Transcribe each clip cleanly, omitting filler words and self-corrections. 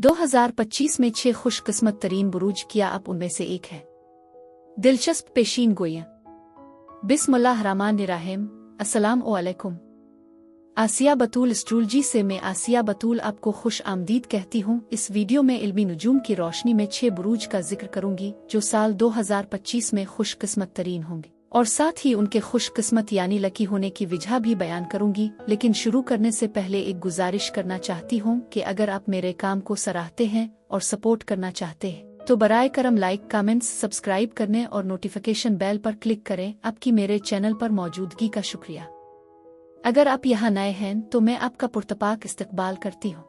2025 में 6 खुशकिस्मत तरीन बुरूज क्या आप उनमें से एक है। दिलचस्प पेशीन गोइयां। बिस्मिल्लाहिर्रहमानिर्रहीम। अस्सलाम वालेकुम। आसिया बतूल एस्ट्रोलॉजी से मैं आसिया बतूल आपको खुश आमदीद कहती हूँ। इस वीडियो में इल्मी नुजूम की रोशनी में 6 बुरूज का जिक्र करूंगी जो साल 2025 में खुशकिस्मत तरीन होंगे और साथ ही उनके खुशकिस्मत यानी लकी होने की वजह भी बयान करूंगी। लेकिन शुरू करने से पहले एक गुजारिश करना चाहती हूँ कि अगर आप मेरे काम को सराहते हैं और सपोर्ट करना चाहते हैं तो बराए करम लाइक, कमेंट्स, सब्सक्राइब करने और नोटिफिकेशन बेल पर क्लिक करें। आपकी मेरे चैनल पर मौजूदगी का शुक्रिया। अगर आप यहाँ नए हैं तो मैं आपका पुरतपाक इस्तकबाल करती हूँ।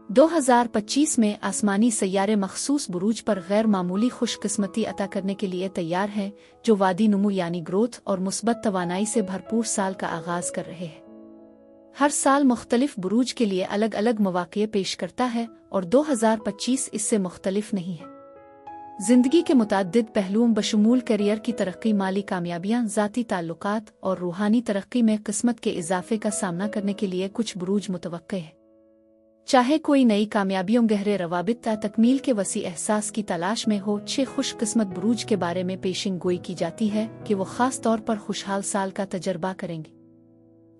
2025 में आसमानी सैयारे मखसूस बुरूज पर गैर मामूली खुशकिस्मती अता करने के लिए तैयार हैं जो वादी नुमू यानी ग्रोथ और मुस्बत तवानाई से भरपूर साल का आगाज कर रहे हैं। हर साल मुख्तलिफ बुरूज के लिए अलग अलग मौक़े पेश करता है और 2025 इससे मुख्तलिफ नहीं है। जिंदगी के मुतअद्दिद पहलुओं बशमूल करियर की तरक्की, माली कामयाबियां, ज़ाती ताल्लुकात और रूहानी तरक्की में किस्मत के इजाफे का सामना करने के लिए कुछ बुरूज मुतवक्के है। चाहे कोई नई कामयाबियों, गहरे रवाबित या तकमील के वसी एहसास की तलाश में हो, 6 खुशकिस्मत बुरूज के बारे में पेशिन गोई की जाती है कि वो खास तौर पर खुशहाल साल का तजर्बा करेंगे।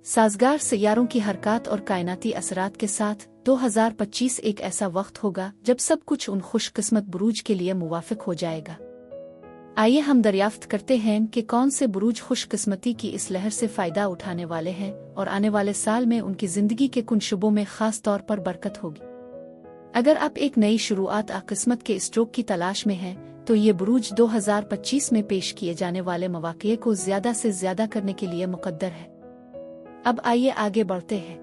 साजगार सैयारों की हरकत और कायनाती असरात के साथ 2025 एक ऐसा वक्त होगा जब सब कुछ उन खुशकिस्मत बुरूज के लिए मुवाफिक हो जाएगा। आइए हम दरियाफ्त करते हैं कि कौन से बुरूज खुशकिस्मती की इस लहर से फ़ायदा उठाने वाले हैं और आने वाले साल में उनकी ज़िंदगी के कुन शुबों में ख़ास तौर पर बरकत होगी। अगर आप एक नई शुरुआत किस्मत के स्ट्रोक की तलाश में हैं तो ये बुरूज 2025 में पेश किए जाने वाले मौक़े को ज़्यादा से ज़्यादा करने के लिए मुक़द्दर है। अब आइए आगे बढ़ते हैं।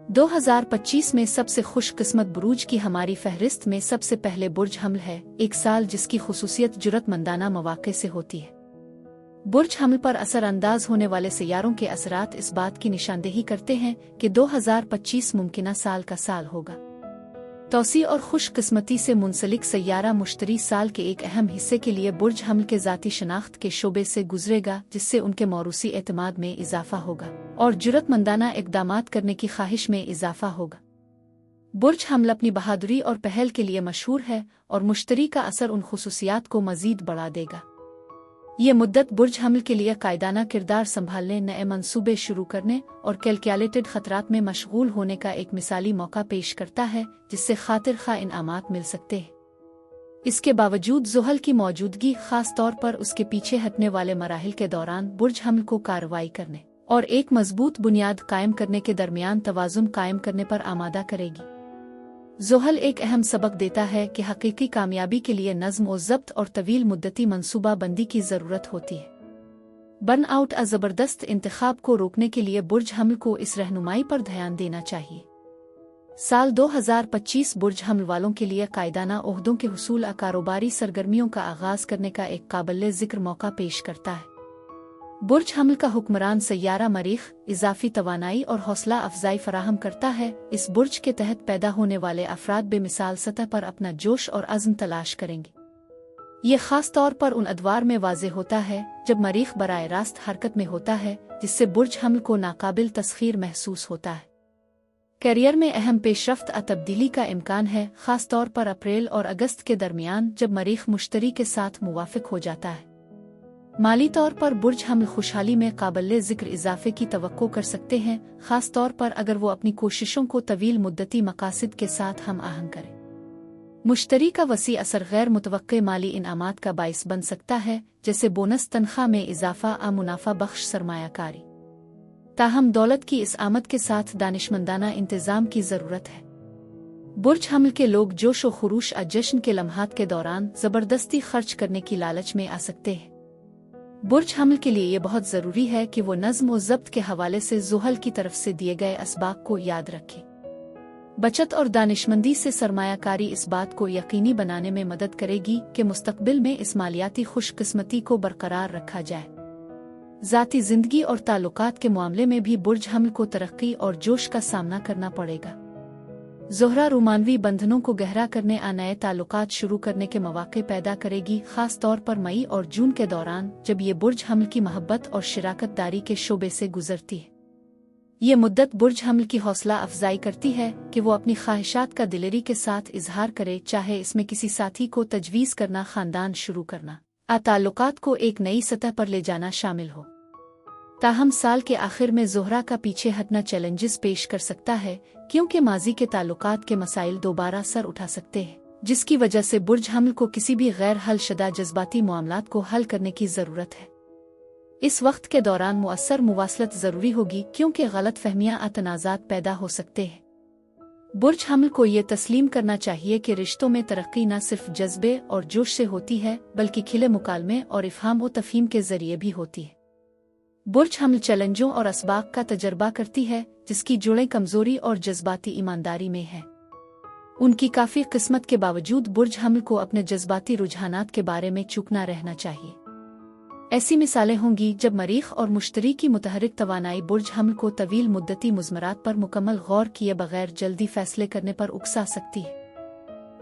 2025 में सबसे खुशकिस्मत बुरूज की हमारी फहरिस्त में सबसे पहले बुर्ज हमल है, एक साल जिसकी खुसूसियत जुरतमंदाना मौक़े से होती है। बुर्ज हमल पर असर अंदाज होने वाले सैयारों के असरात इस बात की निशानदेही करते हैं कि 2025 मुमकिना साल का साल होगा। तौसी और खुशकिस्मती से मुंसलिक सैयारा मुश्तरी साल के एक अहम हिस्से के लिए बुर्ज हमल के ज़ाती शनाख्त के शोबे से गुजरेगा, जिससे उनके मौरूसी एतमाद में इजाफा होगा और जुरतमंदाना इक़दामात करने की ख्वाहिश में इजाफा होगा। बुर्ज हमल अपनी बहादुरी और पहल के लिए मशहूर है और मुश्तरी का असर उन खुसूसियात को मज़ीद बढ़ा देगा। ये मुद्दत बुर्ज हमल के लिए कायदाना किरदार संभालने, नए मंसूबे शुरू करने और कैलकुलेटेड खतरात में मशगूल होने का एक मिसाली मौका पेश करता है जिससे खातिर खा इनामात मिल सकते हैं। इसके बावजूद ज़ुहल की मौजूदगी, खास तौर पर उसके पीछे हटने वाले मराहिल के दौरान बुर्ज हमल को कार्रवाई करने और एक मजबूत बुनियाद कायम करने के दरमियान तवाज़ुन कायम करने पर आमादा करेगी। ज़ुहल एक अहम सबक देता है कि हकीकी कामयाबी के लिए नज़्म और ज़ब्त और तवील मुद्दती मंसूबा बंदी की ज़रूरत होती है। बर्न आउट ज़बरदस्त इंतखाब को रोकने के लिए बुर्ज हमल को इस रहनुमाई पर ध्यान देना चाहिए। साल 2025 बुर्ज हमल वालों के लिए कायदाना ओहदों के हुसूल, कारोबारी सरगर्मियों का आगाज़ करने का एक काबिल ज़िक्र मौका पेश करता है। बुर्ज हमल का हुक्मरान सैयारा मरीख इजाफी तवानाई और हौसला अफजाई फराहम करता है। इस बुर्ज के तहत पैदा होने वाले अफराद बेमिसाल सतह पर अपना जोश और अज़्म तलाश करेंगे। ये खास तौर पर उन अदवार में वाज़े होता है जब मरीख बराए रास्त हरकत में होता है, जिससे बुर्ज हमल को नाकाबिल तस्खीर महसूस होता है। करियर में अहम पेशरफ्त तब्दीली का इम्कान है, खास तौर पर अप्रैल और अगस्त के दरमियान जब मरीख मुश्तरी के साथ मुवाफिक हो जाता है। माली तौर पर बुर्ज हमल खुशहाली में काबिल ज़िक्र इजाफे की तवक्को कर सकते हैं, खास तौर पर अगर वो अपनी कोशिशों को तवील मुद्दती मकासद के साथ हम आहंग करें। मुश्तरी का वसी असर गैर मुतवक्के माली इनामात का बाइस बन सकता है, जैसे बोनस, तनख्वाह में इजाफा, मुनाफा बख्श सरमायाकारी। ताहम दौलत की इस आमद के साथ दानिशमंदाना इंतजाम की ज़रूरत है। बुर्ज हमल के लोग जोश व खुरूश जश्न के लम्हात के दौरान ज़बरदस्ती खर्च करने की लालच में आ सकते हैं। बुर्ज हमल के लिए ये बहुत ज़रूरी है कि वो नज़्म और ज़ब्त के हवाले से ज़ुहल की तरफ से दिए गए असबाब को याद रखें। बचत और दानिशमंदी से सरमायाकारी इस बात को यकीनी बनाने में मदद करेगी कि मुस्तकबिल में इस मालियाती खुशकिस्मती को बरकरार रखा जाए। ज़ाती ज़िंदगी और ताल्लुकात के मामले में भी बुर्ज हमल को तरक्की और जोश का सामना करना पड़ेगा। ज़ोहरा रूमानवी बंधनों को गहरा करने, नए ताल्लुकात शुरू करने के मौक़े पैदा करेगी, खास तौर पर मई और जून के दौरान जब ये बुर्ज हमल की मोहब्बत और शिराकत दारी के शोबे से गुजरती है। ये मुद्दत बुर्ज हम्ल की हौसला अफजाई करती है कि वो अपनी ख्वाहिशात का दिलेरी के साथ इजहार करे, चाहे इसमें किसी साथी को तजवीज़ करना, खानदान शुरू करना, ताल्लुकात को एक नई सतह पर ले जाना शामिल हो। ताहम साल के आखिर में ज़ोहरा का पीछे हटना चैलेंजेस पेश कर सकता है, क्योंकि माजी के ताल्लुकात के मसाइल दोबारा सर उठा सकते हैं, जिसकी वजह से बुर्ज हम्ल को किसी भी गैर हल शुदा जज्बाती मामलात को हल करने की ज़रूरत है। इस वक्त के दौरान मुअस्सर मुवासलत ज़रूरी होगी, क्योंकि गलत फहमियाँ तनाज़ात पैदा हो सकते हैं। बुर्ज हम्ल को ये तस्लीम करना चाहिए कि रिश्तों में तरक्की न सिर्फ जज्बे और जोश से होती है, बल्कि खिले मुकालमे और इफ़हाम व तफ़हीम के ज़रिए भी होती है। बुर्ज हम्ल चैलेंजों और असबाब का तजर्बा करती है, जिसकी जुड़ें कमज़ोरी और जज्बाती ईमानदारी में है। उनकी काफ़ी किस्मत के बावजूद बुर्ज हम्ल को अपने जज्बाती रुझानात के बारे में चूक न रहना चाहिए। ऐसी मिसालें होंगी जब मरीख और मुश्तरी की मुतहरिक तवानाई बुर्ज हम्ल को तवील मुद्दती मुज़मरात पर मुकम्मल गौर किए बगैर जल्दी फैसले करने पर उकसा सकती है।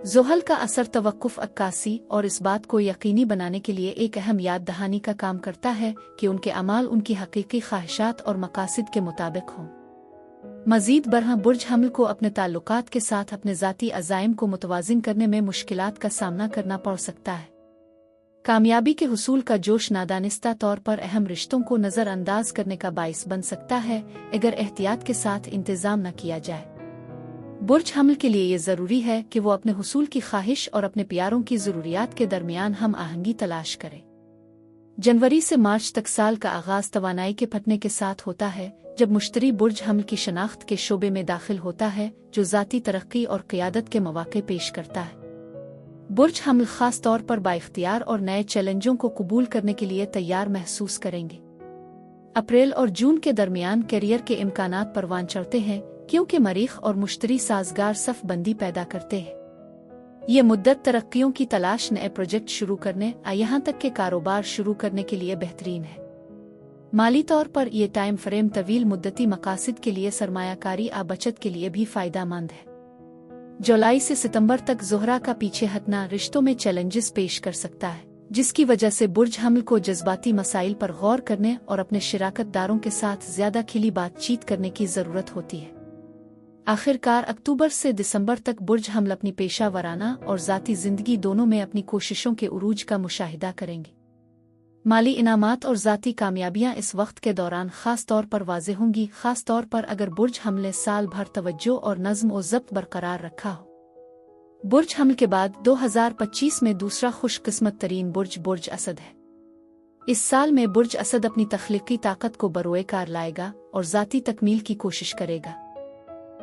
ज़ोहल का असर तवक्कुफ़, अक्कासी और इस बात को यकीनी बनाने के लिए एक अहम याद दहानी का काम करता है कि उनके अमाल उनकी हकीकी ख्वाहिशात और मकासिद के मुताबिक हों। मज़ीद बरहा बुर्ज हम्ल को अपने ताल्लुकात के साथ अपने ज़ाती अज़ाइम को मुतवाज़िन करने में मुश्किलात का सामना करना पड़ सकता है। कामयाबी के हुसूल का जोश नादानिस्ता तौर पर अहम रिश्तों को नज़रअंदाज करने का बाइस बन सकता है, अगर एहतियात के साथ इंतज़ाम न किया जाए। बुर्ज हम्ल के लिए ये ज़रूरी है कि वो अपने हुसूल की ख्वाहिश और अपने प्यारों की ज़रूरियात के दरमियान हम आहंगी तलाश करें। जनवरी से मार्च तक साल का आगाज़ तवानाई के फटने के साथ होता है, जब मुश्तरी बुर्ज हम्ल की शनाख्त के शोबे में दाखिल होता है, जो ज़ाती तरक्की और क़ियादत के मौक़े पेश करता है। बुर्ज हम्ल ख़ास तौर पर बाइख्तियार और नए चैलेंजों को कबूल करने के लिए तैयार महसूस करेंगे। अप्रैल और जून के दरमियान कैरियर के इम्कानात परवान चढ़ते हैं, क्योंकि मरीख और मुश्तरी साजगार सफ बंदी पैदा करते हैं। ये मुद्दत तरक्कियों की तलाश, नए प्रोजेक्ट शुरू करने, यहाँ तक के कारोबार शुरू करने के लिए बेहतरीन है। माली तौर पर यह टाइम फ्रेम तवील मुद्दती मकासिद के लिए सरमायाकारी बचत के लिए भी फ़ायदेमंद है। जुलाई से सितंबर तक ज़ोहरा का पीछे हटना रिश्तों में चैलेंजेस पेश कर सकता है, जिसकी वजह से बुर्ज हम्ल को जज्बाती मसाइल पर गौर करने और अपने शिराकतदारों के साथ ज़्यादा खिली बातचीत करने की ज़रूरत होती है। आखिरकार अक्टूबर से दिसंबर तक बुर्ज हम्ल अपनी पेशा वराना और ज़ाती ज़िंदगी दोनों में अपनी कोशिशों के उरूज का मुशाहिदा करेंगे। माली इनामात और ज़ाती कामयाबियाँ इस वक्त के दौरान ख़ास तौर पर वाज़ेह होंगी, ख़ास तौर पर अगर बुर्ज हम्ल ने साल भर तवज्जो और नज़्म और ज़ब्त बरकरार रखा हो। बुर्ज हम्ल के बाद 2025 में दूसरा खुशकिस्मत तरीन बुर्ज बुर्ज असद है। इस साल में बुर्ज असद अपनी तख्लीकी ताकत को बरोए कार लाएगा और ज़ाती तकमील की कोशिश करेगा।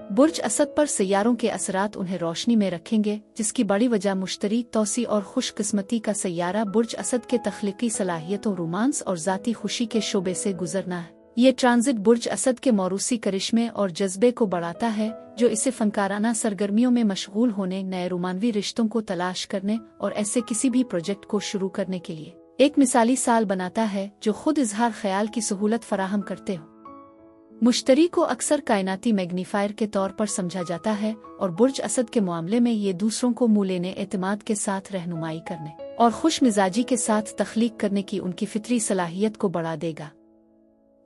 बुर्ज असद पर सैयारों के असरात उन्हें रोशनी में रखेंगे, जिसकी बड़ी वजह मुश्तरी, तौसी और खुशकिस्मती का सैयारा बुर्ज असद के तख्लीकी सलाहियतों, रोमांस और ज़ाती खुशी के शोबे से गुजरना है। ये ट्रांजिट बुर्ज असद के मौरूसी करिश्मे और जज्बे को बढ़ाता है, जो इसे फनकाराना सरगर्मियों में मशगूल होने, नए रोमानवी रिश्तों को तलाश करने और ऐसे किसी भी प्रोजेक्ट को शुरू करने के लिए एक मिसाली साल बनाता है, जो खुद इजहार ख्याल की सहूलत फराहम करते हो। मुश्तरी को अक्सर कायनाती मैग्नीफायर के तौर पर समझा जाता है, और बुर्ज असद के मामले में ये दूसरों को मुँह लेने, एतमाद के साथ रहनुमाई करने और खुश मिजाजी के साथ तख्लीक करने की उनकी फितरी सलाहियत को बढ़ा देगा।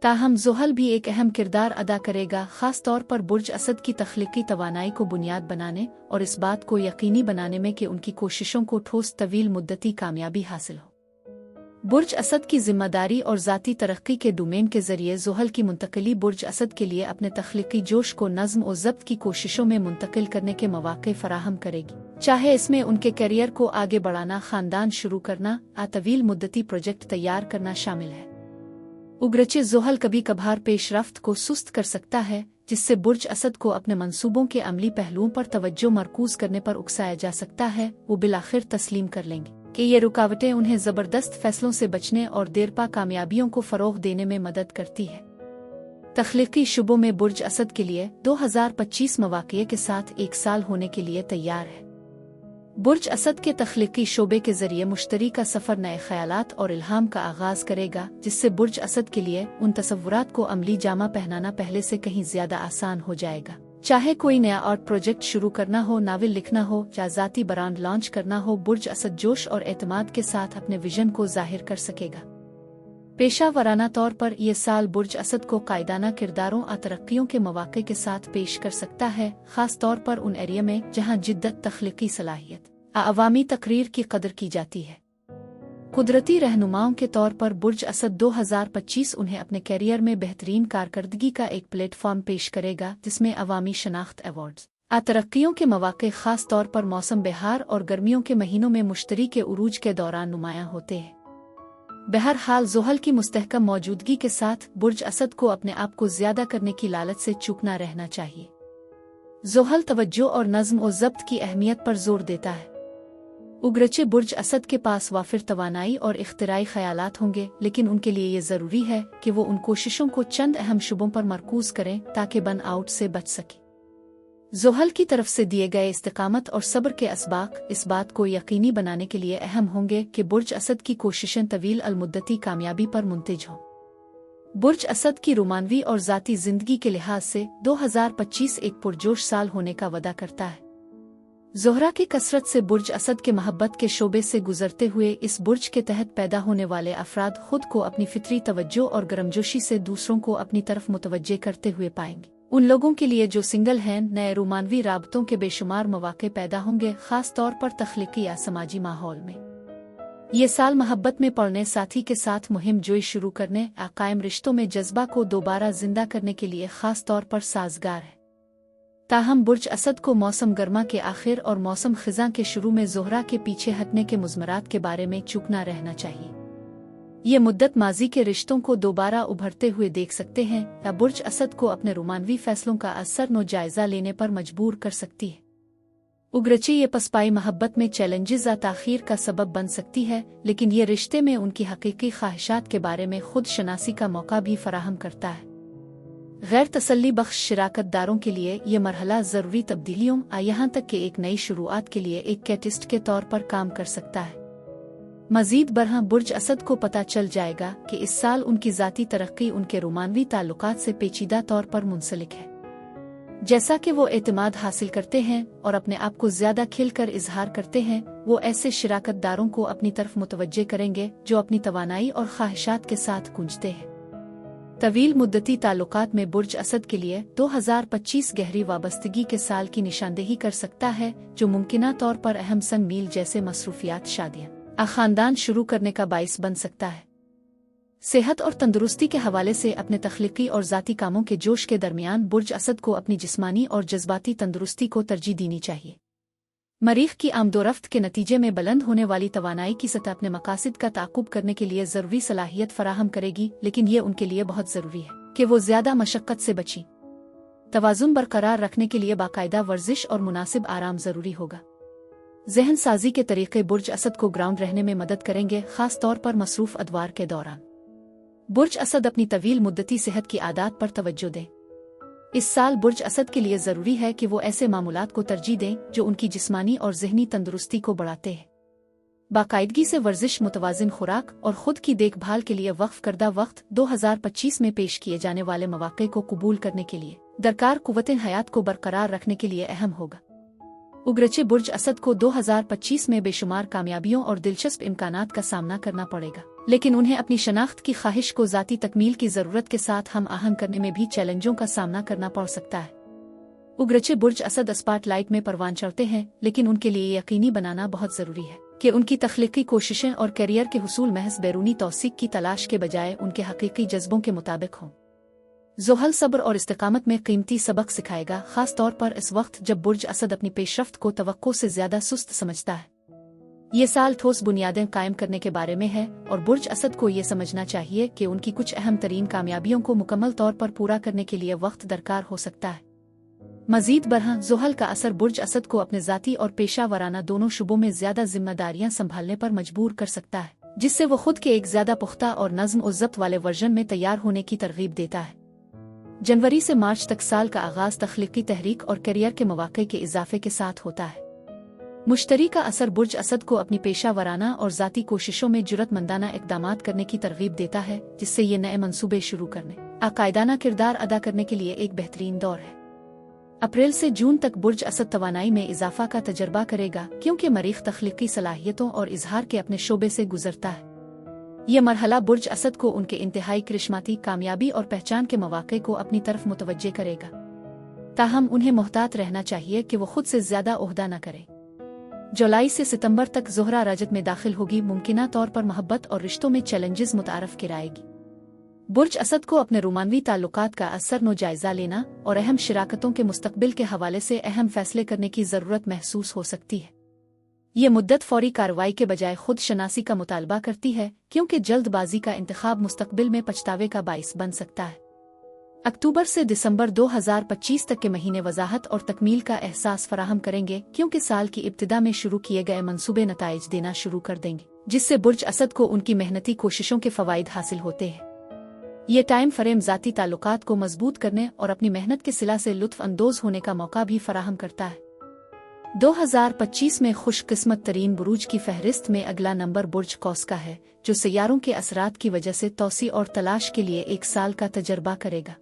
ताहम ज़ोहल भी एक अहम किरदार अदा करेगा, ख़ास तौर पर बुर्ज असद की तख्लीकी तवानाई को बुनियाद बनाने और इस बात को यकीनी बनाने में कि उनकी कोशिशों को ठोस तवील मुद्दती कामयाबी हासिल हो। बुर्ज असद की जिम्मेदारी और ज़ाती तरक्की के डोमेन के ज़रिए ज़ोहल की मुंतकिली बुर्ज असद के लिए अपने तख्लीकी जोश को नज़्म और ज़ब्त की कोशिशों में मुंतकिल करने के मौक़े फराहम करेगी, चाहे इसमें उनके करियर को आगे बढ़ाना, ख़ानदान शुरू करना, तवील मुद्दती प्रोजेक्ट तैयार करना शामिल है। उगरचे ज़ोहल कभी कभार पेशरफ्त को सुस्त कर सकता है, जिससे बुर्ज असद को अपने मंसूबों के अमली पहलुओं पर तवज्जो मरकूज़ करने पर उकसाया जा सकता है। वो बिलाखिर तस्लीम कर लेंगे कि ये रुकावटें उन्हें ज़बरदस्त फैसलों से बचने और देरपा कामयाबियों को फ़रोग़ देने में मदद करती है। तख्लीकी शुबों में बुर्ज असद के लिए 2025 मौक़े के साथ एक साल होने के लिए तैयार है। बुर्ज असद के तख्लीकी शोबे के ज़रिए मुश्तरी का सफ़र नए ख़यालात और इल्हाम का आगाज़ करेगा, जिससे बुर्ज असद के लिए उन तसव्वुरात को अमली जामा पहनाना पहले से कहीं ज़्यादा आसान हो जाएगा। चाहे कोई नया आर्ट प्रोजेक्ट शुरू करना हो, नावल लिखना हो या ज़ाती ब्रांड लॉन्च करना हो, बुर्ज असद जोश और एतमाद के साथ अपने विजन को ज़ाहिर कर सकेगा। पेशा वराना तौर पर यह साल बुर्ज असद को कायदाना किरदारों और तरक्कियों के मौके के साथ पेश कर सकता है, खास तौर पर उन एरिया में जहां जिद्दत, तख्लीकी सलाहियत, अवामी तकरीर की कदर की जाती है। कुदरती रहनुमाओं के तौर पर बुर्ज असद 2025 उन्हें अपने कैरियर में बेहतरीन कारकर्दगी का एक प्लेटफॉर्म पेश करेगा, जिसमें अवामी शनाख्त, अवार्ड्स, तरक्कियों के मौके खास तौर पर मौसम बहार और गर्मियों के महीनों में मुश्तरी के उरूज के दौरान नुमायां होते हैं। बहरहाल ज़ोहल की मुस्तहकम मौजूदगी के साथ बुर्ज असद को अपने आप को ज्यादा करने की लालच से चूकना रहना चाहिए। ज़ोहल तवज्जो और नज़्म और ज़ब्त की अहमियत पर जोर देता है। उगरचे बुर्ज असद के पास वाफिर तवानाई और इख्तिराई ख्यालात होंगे, लेकिन उनके लिए ये ज़रूरी है कि वो उन कोशिशों को चंद अहम शुबों पर मरकूज करें ताकि बर्न आउट से बच सके। ज़ोहल की तरफ से दिए गए इस्तिकामत और सब्र के असबाक इस बात को यकीनी बनाने के लिए अहम होंगे कि बुर्ज असद की कोशिशें तवील अलमुद्दती कामयाबी पर मुंतज हों। बुर्ज असद की रोमानवी और ज़ाती ज़िंदगी के लिहाज से 2025 एक पुरजोश साल होने का वदा करता है। ज़ोहरा की कसरत से बुर्ज असद के मोहब्बत के शोबे से गुजरते हुए इस बुर्ज के तहत पैदा होने वाले अफराद खुद को अपनी फितरी तवज्जो और गर्मजोशी से दूसरों को अपनी तरफ मुतवज्जे करते हुए पाएंगे। उन लोगों के लिए जो सिंगल हैं, नए रोमानवी राबतों के बेशुमार मौके पैदा होंगे, खास तौर पर तख्लीकी या समाजी माहौल में। ये साल मोहब्बत में पड़ने, साथी के साथ मुहिम जोई शुरू करने, कायम रिश्तों में जज्बा को दोबारा जिंदा करने के लिए खास तौर पर साजगार है। ताहम बुर्ज असद को मौसम गर्मा के आखिर और मौसम खिज़ां के शुरू में ज़ोहरा के पीछे हटने के मुज़मरात के बारे में चूकना रहना चाहिए। ये मुद्दत माजी के रिश्तों को दोबारा उभरते हुए देख सकते हैं या बुर्ज असद को अपने रोमानवी फैसलों का असर नो जायजा लेने पर मजबूर कर सकती है। उगरचे ये पसपाई मोहब्बत में चैलेंजेस या ताख़ीर का सबब बन सकती है, लेकिन ये रिश्ते में उनकी हकीकी ख्वाहिशात के बारे में खुद शनासी का मौका भी फराहम करता है। गैर तसल्ली बख्श शिराकतदारों के लिए ये मरहला ज़रूरी तब्दीलियों यहाँ तक कि एक नई शुरुआत के लिए एक कैटिस्ट के तौर पर काम कर सकता है। मजीद बरहां बुर्ज असद को पता चल जाएगा कि इस साल उनकी ज़ाती तरक्की उनके रोमानवी ताल्लुकात से पेचीदा तौर पर मुंसलिक है। जैसा कि वो एतमाद हासिल करते हैं और अपने आप को ज्यादा खिलकर इजहार करते हैं, वो ऐसे शिराकतदारों को अपनी तरफ मुतवज्जे करेंगे जो अपनी तवानाई और ख्वाहिशात के साथ गूंजते हैं। तवील मुद्दती ताल्लुकात में बुर्ज असद के लिए 2025 गहरी वाबस्तगी के साल की निशानदेही कर सकता है, जो मुमकिना तौर पर अहम संग मील जैसे मसरूफियात, शादियाँ, खानदान शुरू करने का बाइस बन सकता है। सेहत और तंदुरुस्ती के हवाले से अपने तख्लीकी और ज़ाती कामों के जोश के दरमियान बुर्ज असद को अपनी जिस्मानी और जज्बाती तंदुरुस्ती को तरजीह देनी चाहिए। मरीख की आमदोरफ्त के नतीजे में बुलंद होने वाली तवानाई की सतह अपने मकासद का ताक़ुब करने के लिए ज़रूरी सलाहियत फराहम करेगी, लेकिन ये उनके लिए बहुत ज़रूरी है कि वो ज़्यादा मशक्क़त से बचें। तवाज़ुन बरकरार रखने के लिए बाकायदा वर्जिश और मुनासिब आराम ज़रूरी होगा। ज़हन साजी के तरीक़े बुर्ज असद को ग्राउंड रहने में मदद करेंगे, ख़ास तौर पर मसरूफ़ अदवार के दौरान। बुर्ज असद अपनी तवील मुद्दती सेहत की आदात पर तवज्जो दें। इस साल बुर्ज असद के लिए ज़रूरी है कि वो ऐसे मामूलात को तरजीह दें जो उनकी जिस्मानी और ज़हनी तंदुरुस्ती को बढ़ाते हैं। बाकायदगी से वर्जिश, मुतवाज़िन खुराक और ख़ुद की देखभाल के लिए वक्फ़ करदा वक्त 2025 में पेश किए जाने वाले मौक़े को कबूल करने के लिए दरकार कुव्वत हयात को बरकरार रखने के लिए अहम होगा। उगरचे बुर्ज असद को 2025 में बेशुमार कामयाबियों और दिलचस्प इम्कानात का सामना करना पड़ेगा, लेकिन उन्हें अपनी शनाख्त की ख्वाहिश को ज़ाती तकमील की ज़रूरत के साथ हम आहंग करने में भी चैलेंजों का सामना करना पड़ सकता है। उगरचे बुर्ज असद स्पॉटलाइट में परवान चढ़ते हैं, लेकिन उनके लिए यकीनी बनाना बहुत ज़रूरी है कि उनकी तख्लीकी कोशिशें और करियर के हुसूल महज बैरूनी तौसीक की तलाश के बजाय उनके हकीकी जज्बों के मुताबिक हों। ज़ोहल सब्र और इस्तिकामत में कीमती सबक सिखाएगा, खास तौर पर इस वक्त जब बुर्ज असद अपनी पेशरफ्त को तवक्को से ज्यादा सुस्त समझता है। ये साल ठोस बुनियादें कायम करने के बारे में है और बुर्ज असद को ये समझना चाहिए कि उनकी कुछ अहम तरीन कामयाबियों को मुकम्मल तौर पर पूरा करने के लिए वक्त दरकार हो सकता है। मजीद बरहां ज़ोहल का असर बुर्ज असद को अपने ज़ाती और पेशा वराना दोनों शुबों में ज्यादा जिम्मेदारियां संभालने पर मजबूर कर सकता है, जिससे वो खुद के एक ज्यादा पुख्ता और नज़्म और ज़ब्त वाले वर्जन में तैयार होने की तरगीब देता है। जनवरी से मार्च तक साल का आगाज तख्लीकी तहरीक और करियर के मौके के इजाफे के साथ होता है। मुश्तरी का असर बुर्ज असद को अपनी पेशा वराना और ज़ाती कोशिशों में जुरतमंदाना इक़दामात करने की तरगीब देता है, जिससे ये नए मंसूबे शुरू करने, आकायदाना किरदार अदा करने के लिए एक बेहतरीन दौर है। अप्रैल से जून तक बुर्ज असद तवानाई में इजाफा का तजर्बा करेगा, क्योंकि मरीख तख्लीकी सलाहियतों और इजहार के अपने शोबे से गुजरता है। ये मरहला बुर्ज असद को उनके इंतहाई करिश्माती कामयाबी और पहचान के मौके को अपनी तरफ मुतवज्जे करेगा। ताहम उन्हें मोहतात रहना चाहिए कि वो खुद से ज्यादा ओहदा न करे। जुलाई से सितंबर तक ज़ोहरा रजत में दाखिल होगी, मुमकिना तौर पर मोहब्बत और रिश्तों में चैलेंजेस मुतारफ कराएगी। बुर्ज असद को अपने रोमानवी ताल्लुकात का असर नो जायजा लेना और अहम शिराकतों के मुस्तकबिल के हवाले से अहम फैसले करने की ज़रूरत महसूस हो सकती है। ये मुद्दत फौरी कार्रवाई के बजाय खुद शनासी का मुतालबा करती है, क्योंकि जल्दबाजी का इंतखाब मुस्तकबिल में पछतावे का बाइस बन सकता है। अक्टूबर से दिसंबर 2025 तक के महीने वजाहत और तकमील का एहसास फराहम करेंगे, क्योंकि साल की इब्तिदा में शुरू किए गए मंसूबे नताइज देना शुरू कर देंगे, जिससे बुर्ज असद को उनकी मेहनती कोशिशों के फवाइद हासिल होते हैं। ये टाइम फ्रेम ज़ाती ताल्लुकात को मजबूत करने और अपनी मेहनत के सिला से लुत्फ अंदोज होने का मौका भी फराहम करता है। 2025 में खुशकिस्मत तरीन बुरूज की फहरिस्त में अगला नंबर बुर्ज कौस का है, जो सैयारों के असरात की वजह से तौसी और तलाश के लिए एक साल का तजर्बा करेगा।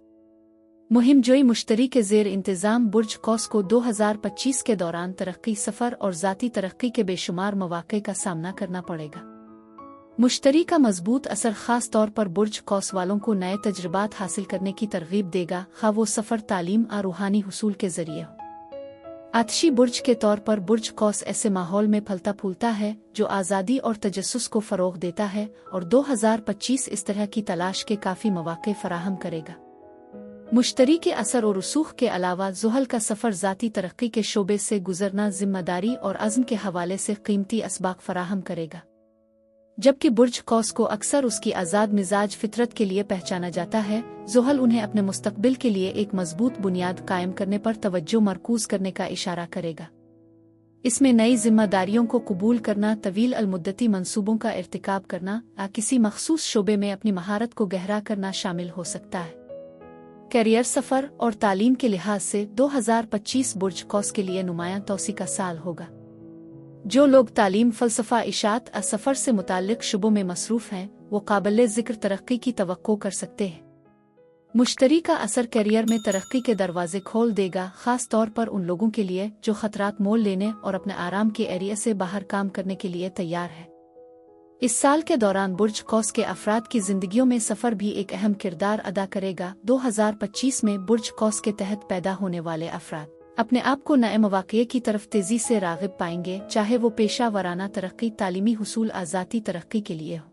मुहिम जोई मुश्तरी के ज़ेर इंतज़ाम बुर्ज कौस को 2025 के दौरान तरक्की, सफ़र और ज़ाती तरक्की के बेशुमार मौक़े का सामना करना पड़ेगा। मुश्तरी का मजबूत असर ख़ास तौर पर बुर्ज कौस वालों को नए तजर्बात हासिल करने की तरगीब देगा, खा वो सफ़र, तालीम और रूहानी हुसूल के ज़रिए हो। आतशी बुर्ज के तौर पर बुर्ज कौस ऐसे माहौल में फलता फूलता है जो आज़ादी और तजस्सुस को फ़रोग़ देता है, और 2025 इस तरह की तलाश के काफ़ी मौक़े फ़राहम करेगा। मुश्तरी के असर और रसूख के अलावा ज़ुहल का सफ़र ज़ाती तरक्की के शोबे से गुजरना, ज़िम्मेदारी और अज़्म के हवाले से कीमती असबाक फ़राहम करेगा। जबकि बुर्ज कौस को अक्सर उसकी आज़ाद मिजाज फितरत के लिए पहचाना जाता है, ज़ुहल उन्हें अपने मुस्तकबिल के लिए एक मजबूत बुनियाद कायम करने पर तवज्जो मरकूज करने का इशारा करेगा। इसमें नई जिम्मेदारियों को कबूल करना, तवील अलमुद्दती मंसूबों का इर्तिकाब करना या किसी मखसूस शोबे में अपनी महारत को गहरा करना शामिल हो सकता है। कैरियर, सफ़र और तालीम के लिहाज से 2025 बुर्ज कौस के लिए नुमायां तौसी का साल होगा। जो लोग तालीम, फ़लसफ़ा, इशात और सफ़र से मुताल्लिक़ शुबों में मसरूफ़ हैं, वो काबिल ज़िक्र तरक्की की तवक्को कर सकते हैं। मुश्तरी का असर कैरियर में तरक्की के दरवाजे खोल देगा, ख़ास तौर पर उन लोगों के लिए जो ख़तरात मोल लेने और अपने आराम के एरिया से बाहर काम करने के लिए तैयार है। इस साल के दौरान बुर्ज कौस के अफराद की ज़िंदगियों में सफ़र भी एक अहम किरदार अदा करेगा। 2025 में बुर्ज कौस के तहत पैदा होने वाले अफराद अपने आप को नए मौक़े की तरफ तेज़ी से राग़िब पाएंगे, चाहे वो पेशा वराना तरक्की, तालीमी हुसूल, आज़ादी तरक्की के लिए हो।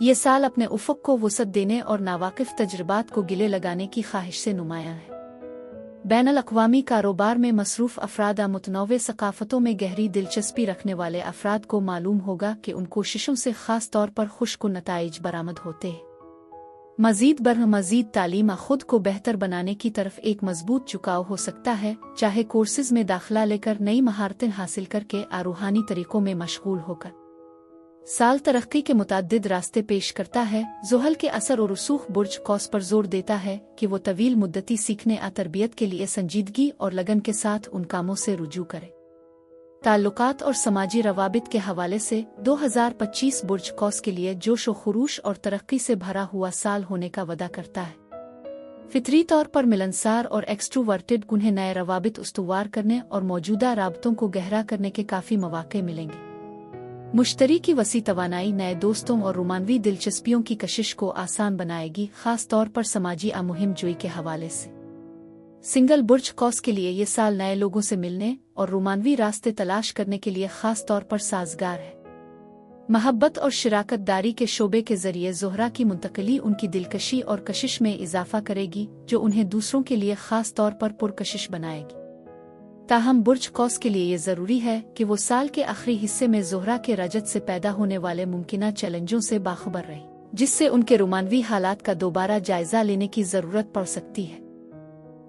ये साल अपने उफ़क़ को वुसअत देने और नावाकिफ़ तजर्बात को गिले लगाने की ख्वाहिश से नुमायां है। बैनुल अक़वामी कारोबार में मसरूफ़ अफराद और मुतनव्वे सक़ाफ़तों में गहरी दिलचस्पी रखने वाले अफराद को मालूम होगा कि उन कोशिशों से ख़ास तौर पर खुशकुन नताइज बरामद होते हैं। मज़ीद तालीम खुद को बेहतर बनाने की तरफ एक मजबूत झुकाव हो सकता है, चाहे कोर्सेज में दाखिला लेकर नई महारतें हासिल करके रूहानी तरीक़ों में मशगूल होकर। साल तरक्की के मुतअद्दिद रास्ते पेश करता है। ज़ुहल के असर और रसूख बुर्ज कौस पर जोर देता है कि वो तवील मुद्दती सीखने और तरबियत के लिए संजीदगी और लगन के साथ उन कामों से रुजू करे। ताल्लुकात और समाजी रवाबित के हवाले से 2025 बुर्ज कौस के लिए जोश व खुरूश और तरक्की से भरा हुआ साल होने का वदा करता है। फितरी तौर पर मिलनसार और एक्सट्रोवर्टेड, उन्हें नए रवाबित उस्तुवार करने और मौजूदा राबतों को गहरा करने के काफ़ी मौक़े मिलेंगे। मुश्तरी की वसी तवानाई नए दोस्तों और रोमानवी दिलचस्पियों की कशिश को आसान बनाएगी, ख़ास तौर पर समाजी मुहिम जोई के हवाले से। सिंगल बुर्ज कौस के लिए ये साल नए लोगों से मिलने और रोमानवी रास्ते तलाश करने के लिए ख़ास तौर पर साजगार है। महब्बत और शिराकत दारी के शोबे के ज़रिए ज़ोहरा की मुंतकली उनकी दिलकशी और कशिश में इजाफा करेगी, जो उन्हें दूसरों के लिए ख़ास तौर पर पुरकशिश बनाएगी। ताहम बुर्ज कौस के लिए ये ज़रूरी है कि वो साल के आखिरी हिस्से में ज़ोहरा के रजत से पैदा होने वाले मुमकिना चैलेंजों से बाखबर रहे, जिससे उनके रोमानवी हालात का दोबारा जायजा लेने की ज़रूरत पड़ सकती है।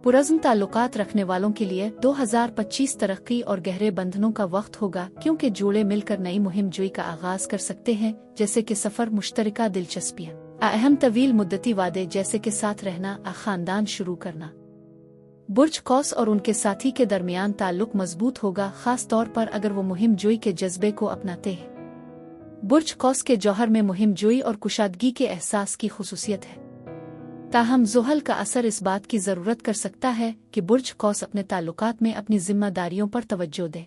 पुरज़्म ताल्लुकात रखने वालों के लिए 2025 तरक्की और गहरे बंधनों का वक्त होगा, क्योंकि जोड़े मिलकर नई मुहिम जोई का आगाज कर सकते हैं, जैसे कि सफ़र, मुश्तरका दिलचस्पियाँ, अहम तवील मुद्दती वादे जैसे कि साथ रहना, ख़ानदान शुरू करना। बुर्ज कौस और उनके साथी के दरमियान ताल्लुक मजबूत होगा, खास तौर पर अगर वो मुहिम जोई के जज्बे को अपनाते हैं। बुर्ज कौस के जौहर में मुहिम जोई और कुशादगी के एहसास की खुसूसियत है। ताहम ज़ुहल का असर इस बात की ज़रूरत कर सकता है कि बुर्ज कौस अपने ताल्लुकात में अपनी जिम्मेदारियों पर तवज्जो दे।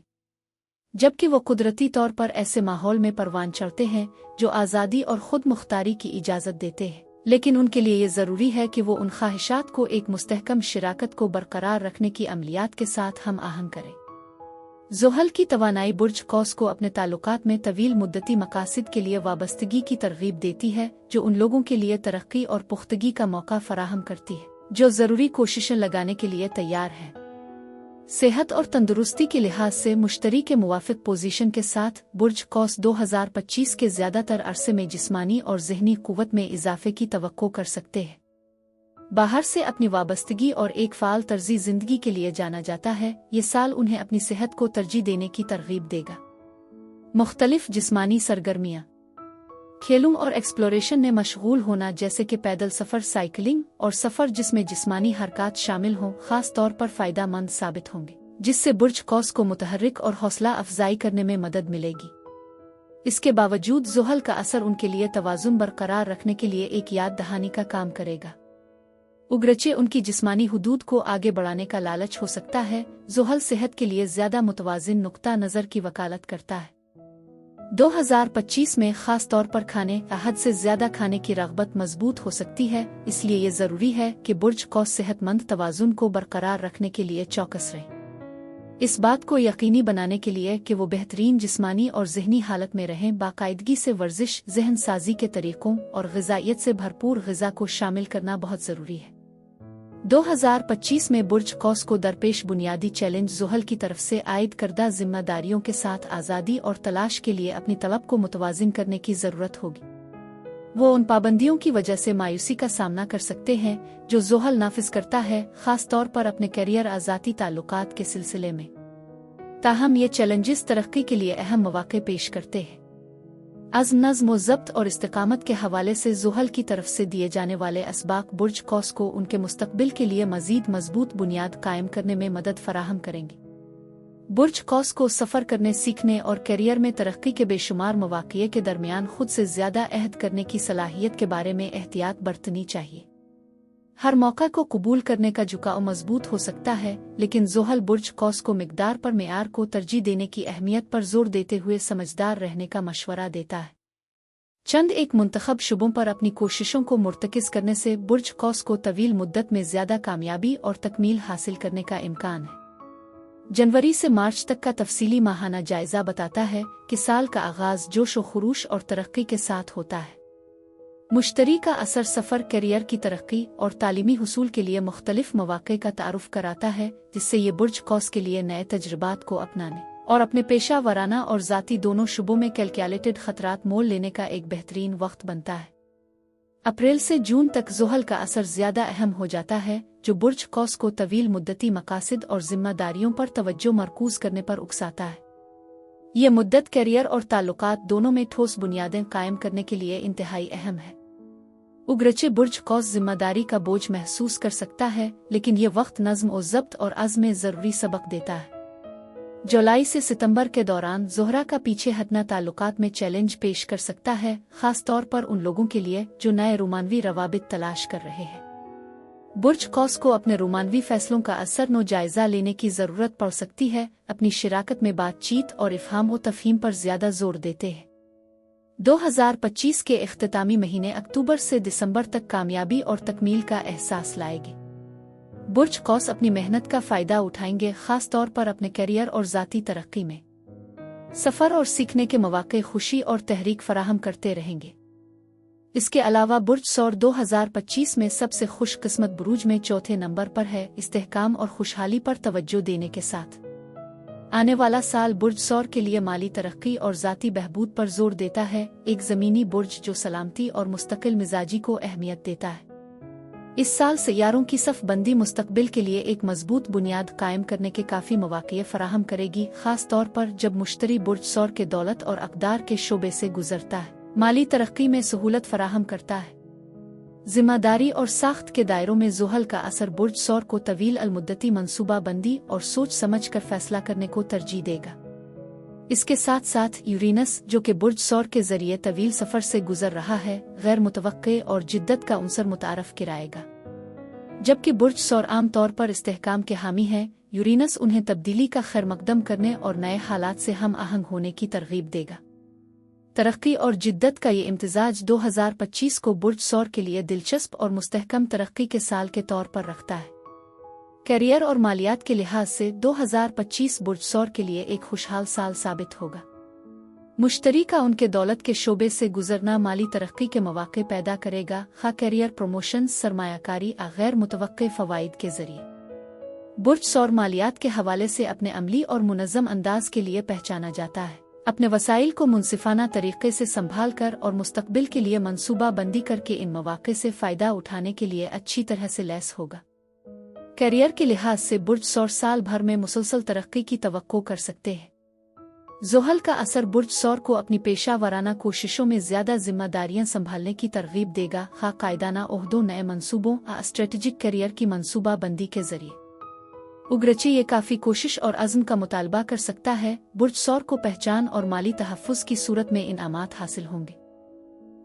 जबकि वो कुदरती तौर पर ऐसे माहौल में परवान चढ़ते हैं जो आज़ादी और खुद मुख्तारी की इजाज़त देते हैं, लेकिन उनके लिए ये ज़रूरी है कि वो उन ख्वाहिशात को एक मुस्तहकम शिराकत को बरकरार रखने की अमलियात के साथ हम आहंग करें। ज़ुहल की तवानाई बुर्ज कौस को अपने ताल्लुकात में तवील मुद्दती मकासद के लिए वाबस्तगी की तरगीब देती है, जो उन लोगों के लिए तरक्की और पुख्तगी का मौका फराहम करती है जो ज़रूरी कोशिशें लगाने के लिए तैयार हैं। सेहत और तंदुरुस्ती के लिहाज से मुश्तरी के मुवाफिक पोजीशन के साथ बुर्ज कौस 2025 के ज़्यादातर अरसे में जिस्मानी और ज़हनी क़ुव्वत में इजाफे की तवक्को कर सकते हैं। बाहर से अपनी वाबस्तगी और एक फ़ाल तर्ज़ी ज़िंदगी के लिए जाना जाता है, ये साल उन्हें अपनी सेहत को तरजीह देने की तरगीब देगा। मुख्तलिफ जिस्मानी सरगर्मियाँ, खेलों और एक्सप्लोरेशन में मशगूल होना जैसे कि पैदल सफ़र, साइकिलिंग और सफ़र जिसमें जिस्मानी हरकत शामिल हों, ख़ास तौर पर फ़ायदेमंद साबित होंगे, जिससे बुर्ज कौस को मुतहर्रिक और हौसला अफजाई करने में मदद मिलेगी। इसके बावजूद ज़ुहल का असर उनके लिए तवाज़ुन बरकरार रखने के लिए एक याद दहानी का काम करेगा। उगरचे उनकी जिस्मानी हुदूद को आगे बढ़ाने का लालच हो सकता है, ज़ुहल सेहत के लिए ज़्यादा मुतवाज़िन नुक्ता नज़र की वकालत करता है। 2025 में ख़ास तौर पर खाने हद से ज़्यादा खाने की रग़बत मजबूत हो सकती है, इसलिए ये ज़रूरी है कि बुर्ज कौस सेहतमंद तवाज़ुन को बरकरार रखने के लिए चौकस रहे। इस बात को यकीनी बनाने के लिए कि वो बेहतरीन जिस्मानी और ज़हनी हालत में रहें, बाकायदगी से वर्जिश, ज़हन साजी के तरीक़ों और ग़िज़ाइयत से भरपूर ग़िज़ा को शामिल करना बहुत ज़रूरी है। 2025 में बुर्ज कौस को दरपेश बुनियादी चैलेंज ज़ुहल की तरफ से आयद करदा जिम्मेदारियों के साथ आज़ादी और तलाश के लिए अपनी तलब को मुतवाज़िन करने की ज़रूरत होगी। वो उन पाबंदियों की वजह से मायूसी का सामना कर सकते हैं जो ज़ुहल नाफिज करता है, ख़ास तौर पर अपने करियर आज़ादी ताल्लुकात के सिलसिले में। ताहम ये चैलेंजेस तरक्की के लिए अहम मौक़े पेश करते हैं। अज़्म, नज़्म व ज़ब्त और इस्तिक़ामत के हवाले से ज़ुहल की तरफ से दिए जाने वाले असबाक बुर्ज कौस को उनके मुस्तक़बिल के लिए मज़ीद मजबूत बुनियाद कायम करने में मदद फराहम करेंगे। बुर्ज कौस को सफ़र करने, सीखने और करियर में तरक्की के बेशुमार मौक़े के दरमियान खुद से ज़्यादा अहद करने की सलाहियत के बारे में एहतियात बरतनी चाहिए। हर मौका को कबूल करने का झुकाव मजबूत हो सकता है, लेकिन ज़ुहल बुर्ज कौस को मिक़दार पर मेयार को तरजीह देने की अहमियत पर जोर देते हुए समझदार रहने का मशवरा देता है। चंद एक मुंतखब शुबों पर अपनी कोशिशों को मुर्तकिज़ करने से बुर्ज कौस को तवील मुद्दत में ज़्यादा कामयाबी और तकमील हासिल करने का इम्कान है। जनवरी से मार्च तक का तफसीली माहाना जायज़ा बताता है कि साल का आगाज़ जोश व खुरूश और तरक्की के साथ होता है। मुश्तरी का असर सफ़र, करियर की तरक्की और तालीमी हुसूल के लिए मुख्तलिफ मौक़े का तारुफ कराता है, जिससे ये बुर्ज कौस के लिए नए तजुर्बात को अपनाने और अपने पेशा वराना और ज़ाती दोनों शुबों में कैलकुलेटेड ख़तरात मोल लेने का एक बेहतरीन वक्त बनता है। अप्रैल से जून तक ज़ुहल का असर ज़्यादा अहम हो जाता है, जो बुर्ज कौस को तवील मुद्दती मकासद और ज़िम्मेदारियों पर तवज्जो मरकूज़ करने पर उकसाता है। ये मुद्दत करियर और ताल्लुकात दोनों में ठोस बुनियादें कायम करने के लिए इंतहाई अहम है। उगरचे बुर्ज कौस जिम्मेदारी का बोझ महसूस कर सकता है, लेकिन ये वक्त नज़्म और ज़ब्त और अज़्म में ज़रूरी सबक देता है। जुलाई से सितंबर के दौरान ज़ोहरा का पीछे हटना ताल्लुकात में चैलेंज पेश कर सकता है, ख़ास तौर पर उन लोगों के लिए जो नए रोमानवी रवाबित तलाश कर रहे हैं। बुर्ज कौस को अपने रोमानवी फैसलों का असर नो जायज़ा लेने की ज़रूरत पड़ सकती है, अपनी शिराकत में बातचीत और इफ़हाम व तफ़हीम पर ज़्यादा जोर देते हैं। 2025 के इख्तितामी महीने अक्टूबर से दिसंबर तक कामयाबी और तकमील का एहसास लाएगी। बुर्ज कौस अपनी मेहनत का फ़ायदा उठाएंगे, ख़ास तौर पर अपने करियर और ज़ाती तरक्की में। सफ़र और सीखने के मौक़े खुशी और तहरीक फराहम करते रहेंगे। इसके अलावा बुर्ज सौर 2025 में सबसे खुशकिस्मत बुरूज में चौथे नंबर पर है, इस्तेहकाम और खुशहाली पर तवज्जो देने के साथ। आने वाला साल बुर्ज सौर के लिए माली तरक्की और ज़ाती बहबूद पर जोर देता है, एक ज़मीनी बुर्ज जो सलामती और मुस्तकिल मिजाजी को अहमियत देता है। इस साल सियारों की सफ़ बंदी मुस्तकबिल के लिए एक मजबूत बुनियाद कायम करने के काफ़ी मौक़े फराहम करेगी, ख़ास तौर पर जब मुश्तरी बुर्ज सौर के दौलत और अक़दार के शोबे से गुजरता है, माली तरक्की में सहूलत फराहम करता है। ज़िम्मेदारी और साख्त के दायरों में ज़ुहल का असर बुर्ज सौर को तवील अलमुद्दती मनसूबा बंदी और सोच समझ कर फैसला करने को तरजीह देगा। इसके साथ साथ यूरेनस, जो कि बुर्ज सौर के ज़रिए तवील सफ़र से गुजर रहा है, गैर मुतवक्के और जिद्दत का उनसर मुतारफ कराएगा। जबकि बुर्ज सौर आम तौर पर इस्तेहकाम के हामी है, यूरेनस उन्हें तब्दीली का खैरमकदम करने और नए हालात से हम आहंग होने की तरगीब देगा। तरक्की और जिद्दत का ये इम्तिजाज 2025 को बुर्ज सौर के लिए दिलचस्प और मुस्तहकम तरक्की के साल के तौर पर रखता है। करियर और मालियात के लिहाज से 2025 बुर्ज सौर के लिए एक खुशहाल साल साबित होगा। मुश्तरी का उनके दौलत के शोबे से गुजरना माली तरक्की के मौके पैदा करेगा, खा करियर प्रमोशन सरमायाकारी गैर मुतवक्के फ़वाइद के जरिए। बुर्ज सौर मालियात के हवाले से अपने अमली और मुनज़्ज़म अंदाज के लिए पहचाना जाता है। अपने वसाइल को मुनसिफाना तरीके से संभाल कर और मुस्तकबिल के लिए मंसूबा बंदी करके इन मौके से फ़ायदा उठाने के लिए अच्छी तरह से लैस होगा। करियर के लिहाज से बुर्ज सौर साल भर में मुसलसल तरक्की की तवक्को कर सकते हैं। ज़ोहल का असर बुर्ज सौर को अपनी पेशा वराना कोशिशों में ज़्यादा जिम्मेदारियां संभालने की तरगीब देगा, खा कायदाना ओहदों नए मंसूबों स्ट्रेटेजिक करियर की मंसूबा बंदी के जरिए। उगरचे ये काफ़ी कोशिश और अज़्म का मुतालबा कर सकता है। बुर्ज सौर को पहचान और माली तहफ़्फ़ुज़ की सूरत में इनामात हासिल होंगे।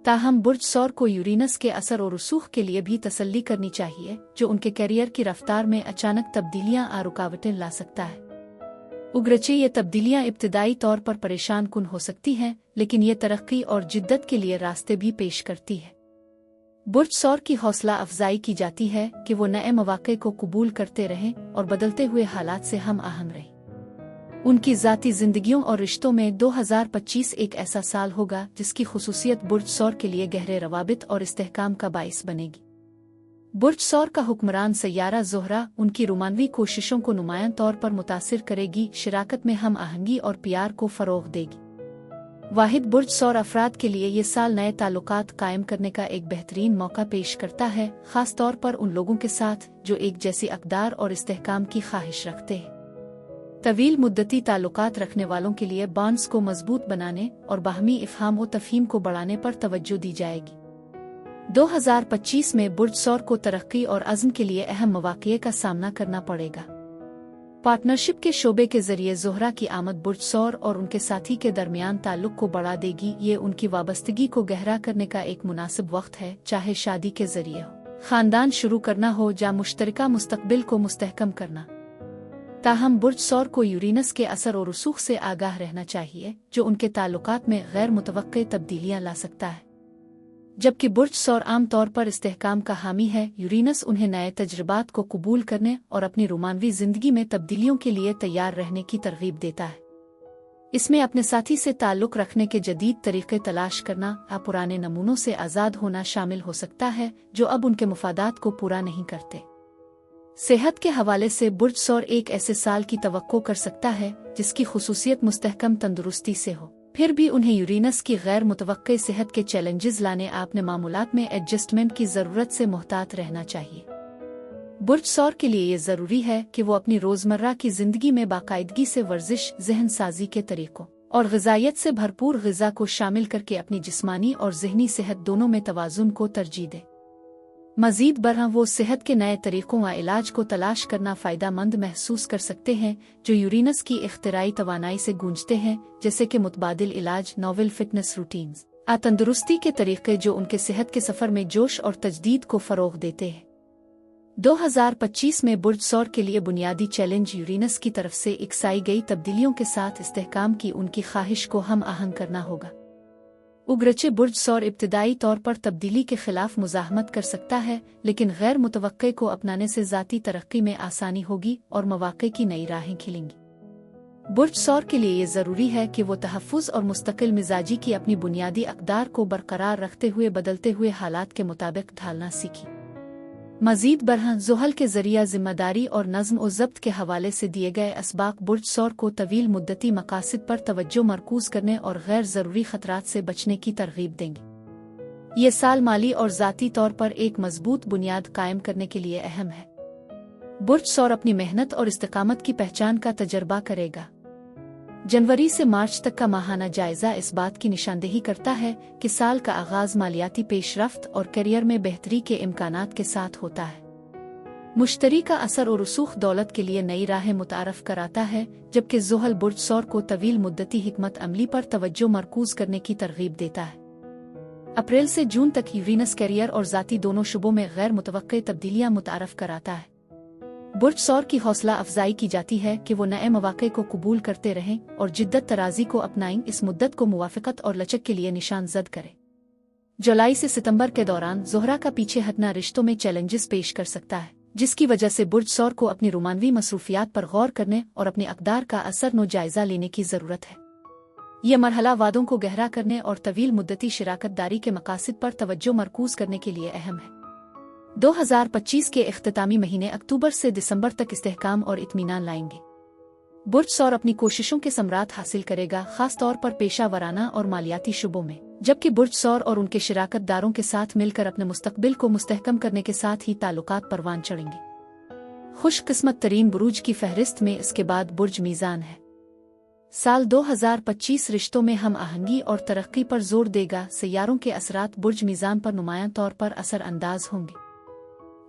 ताहम बुर्ज सौर को यूरेनस के असर और रसूख के लिए भी तसल्ली करनी चाहिए, जो उनके करियर की रफ्तार में अचानक तब्दीलियां रुकावटें ला सकता है। उगरचे ये तब्दीलियां इब्तिदाई तौर पर परेशान कुन हो सकती हैं, लेकिन ये तरक्की और जिद्दत के लिए रास्ते भी पेश करती है। बुर्ज सौर की हौसला अफजाई की जाती है कि वो नए मौके को कबूल करते रहें और बदलते हुए हालात से हम आहंग रहें। उनकी ज़ाती ज़िंदगियों और रिश्तों में 2025 एक ऐसा साल होगा जिसकी खुसूसियत बुर्ज सौर के लिए गहरे रवाबित और इस्तेहकाम का बाइस बनेगी। बुर्ज सौर का हुक्मरान सैयारा ज़ोहरा उनकी रोमानवी कोशिशों को नुमायां तौर पर मुतासिर करेगी, शिराकत में हम आहंगी और प्यार को फ़रोग़ देगी। वाहिद बुर्ज सौर अफराद के लिए ये साल नए ताल्लुकात कायम करने का एक बेहतरीन मौका पेश करता है, ख़ास तौर पर उन लोगों के साथ जो एक जैसी अक़दार और इस्तेहकाम की ख्वाहिश रखते हैं। तवील मुद्दती ताल्लुकात रखने वालों के लिए बॉन्ड्स को मजबूत बनाने और बाहमी इफ़हाम व तफ़हीम को बढ़ाने पर तवज्जो दी जाएगी। 2025 में बुर्ज सौर को तरक्की और अज़्म के लिए अहम मौक़े का सामना करना पड़ेगा। पार्टनरशिप के शोबे के जरिए ज़ोहरा की आमद बुर्ज सौर और उनके साथी के दरमियान ताल्लुक़ को बढ़ा देगी। ये उनकी वाबस्तगी को गहरा करने का एक मुनासिब वक्त है, चाहे शादी के जरिए हो, ख़ानदान शुरू करना हो या मुश्तरका मुस्तक़बिल को मुस्तहकम करना। ताहम बुर्ज सौर को यूरेनस के असर और रसूख से आगाह रहना चाहिए, जो उनके ताल्लुकात में गैर मुतवक्के तब्दीलियां ला सकता है। जबकि बुर्ज सौर आम तौर पर इस्तेहकाम का हामी है, यूरेनस उन्हें नए तजर्बात को कबूल करने और अपनी रोमानवी ज़िंदगी में तब्दीलियों के लिए तैयार रहने की तरगीब देता है। इसमें अपने साथी से ताल्लुक़ रखने के जदीद तरीक़े तलाश करना, पुराने नमूनों से आज़ाद होना शामिल हो सकता है जो अब उनके मुफादात को पूरा नहीं करते। सेहत के हवाले से बुर्ज सौर एक ऐसे साल की तवक्को कर सकता है जिसकी खुसूसियत मुस्तहकम तंदुरुस्ती से हो। फिर भी उन्हें यूरेनस की गैर मुतवक्के सेहत के चैलेंजेस लाने अपने मामूलात में एडजस्टमेंट की ज़रूरत से मुहतात रहना चाहिए। बुर्ज सौर के लिए ये ज़रूरी है कि वो अपनी रोज़मर्रा की ज़िंदगी में बाकायदगी से वर्जिश, ज़हन साजी के तरीक़ों और ग़िज़ायत से भरपूर ग़िज़ा को शामिल करके अपनी जिस्मानी और ज़हनी सेहत दोनों में तवाज़ुन को तरजीह दे। मज़ीद बरह वो सेहत के नए तरीक़ों व इलाज को तलाश करना फ़ायदामंद महसूस कर सकते हैं जो यूरेनस की इख्तिराई तवानाई से गूंजते हैं, जैसे कि मुतबादिल इलाज, नोवेल फिटनेस रूटीन्स, तंदुरुस्ती के तरीक़े जो उनके सेहत के सफ़र में जोश और तजदीद को फ़रोग़ देते हैं। 2025 में बुर्ज सौर के लिए बुनियादी चैलेंज यूरेनस की तरफ से इकसाई गई तब्दीलियों के साथ इस्तेहकाम की उनकी ख्वाहिश को हम आहंग करना होगा। उगरचे बुर्ज सौर इब्तिदाई तौर पर तब्दीली के खिलाफ मुज़ाहमत कर सकता है, लेकिन गैर मुतवक्के को अपनाने से ज़ाती तरक्की में आसानी होगी और मौक़े की नई राहें खिलेंगी। बुर्ज सौर के लिए ये ज़रूरी है कि वो तहफ़्फ़ुज़ और मुस्तकिल मिजाजी की अपनी बुनियादी अक़दार को बरकरार रखते हुए बदलते हुए हालात के मुताबिक ढालना सीखें। मज़ीद बरह ज़ोहल के ज़रिया ज़िम्मेदारी और नज़्म और ज़ब्त के हवाले से दिए गए असबाक बुर्ज सौर को तवील मुद्दती मकासद पर तवज्जो मरकूज़ करने और गैर ज़रूरी ख़तरात से बचने की तरगीब देंगे। ये साल माली और ज़ाती तौर पर एक मज़बूत बुनियाद कायम करने के लिए अहम है। बुर्ज सौर अपनी मेहनत और इस्तिकामत की पहचान का तजर्बा करेगा। जनवरी से मार्च तक का माहाना जायजा इस बात की निशानदेही करता है कि साल का आगाज मालियाती पेशरफ्त और करियर में बेहतरी के इम्कानात के साथ होता है। मुश्तरी का असर और रसूख दौलत के लिए नई राहें मुतारफ कराता है, जबकि ज़ोहल बुर्ज सौर को तवील मुद्दती हिकमत अमली पर तवज्जो मरकूज करने की तरगीब देता है। अप्रैल से जून तक यूरेनस करियर और ज़ाती दोनों शुबों में गैर मुतवक्के तब्दीलियां मुतारफ कराता है। बुर्ज सौर की हौसला अफजाई की जाती है कि वो नए मौक़े को कबूल करते रहें और जिद्दत तराजी को अपनाएं, इस मुद्दत को मुवाफ़क़त और लचक के लिए निशान ज़द करें। जुलाई से सितंबर के दौरान ज़ोहरा का पीछे हटना रिश्तों में चैलेंजेस पेश कर सकता है, जिसकी वजह से बुर्ज सौर को अपनी रोमानवी मसरूफियात पर गौर करने और अपने अक़दार का असर नो जायज़ा लेने की ज़रूरत है। यह मरहला वादों को गहरा करने और तवील मुद्दती शराकतदारी के मकासद पर तवज्जो मरकूज़ करने के लिए अहम है। 2025 के इख्तितामी महीने अक्टूबर से दिसंबर तक इस्तेहकाम और इत्मीनान लाएंगे। बुर्ज सौर अपनी कोशिशों के समरात हासिल करेगा, खास तौर पर पेशा वराना और मालियाती शुबों में, जबकि बुर्ज सौर और उनके शराकतदारों के साथ मिलकर अपने मुस्तकबिल को मुस्तहकम करने के साथ ही ताल्लुकात परवान चढ़ेंगे। खुशकिस्मत तरीन बुरूज की फहरिस्त में इसके बाद बुर्ज मीज़ान है। साल 2025 रिश्तों में हम आहंगी और तरक्की पर जोर देगा। सैयारों के असरात बुर्ज मीज़ान पर नुमायां तौर पर असर अंदाज होंगे।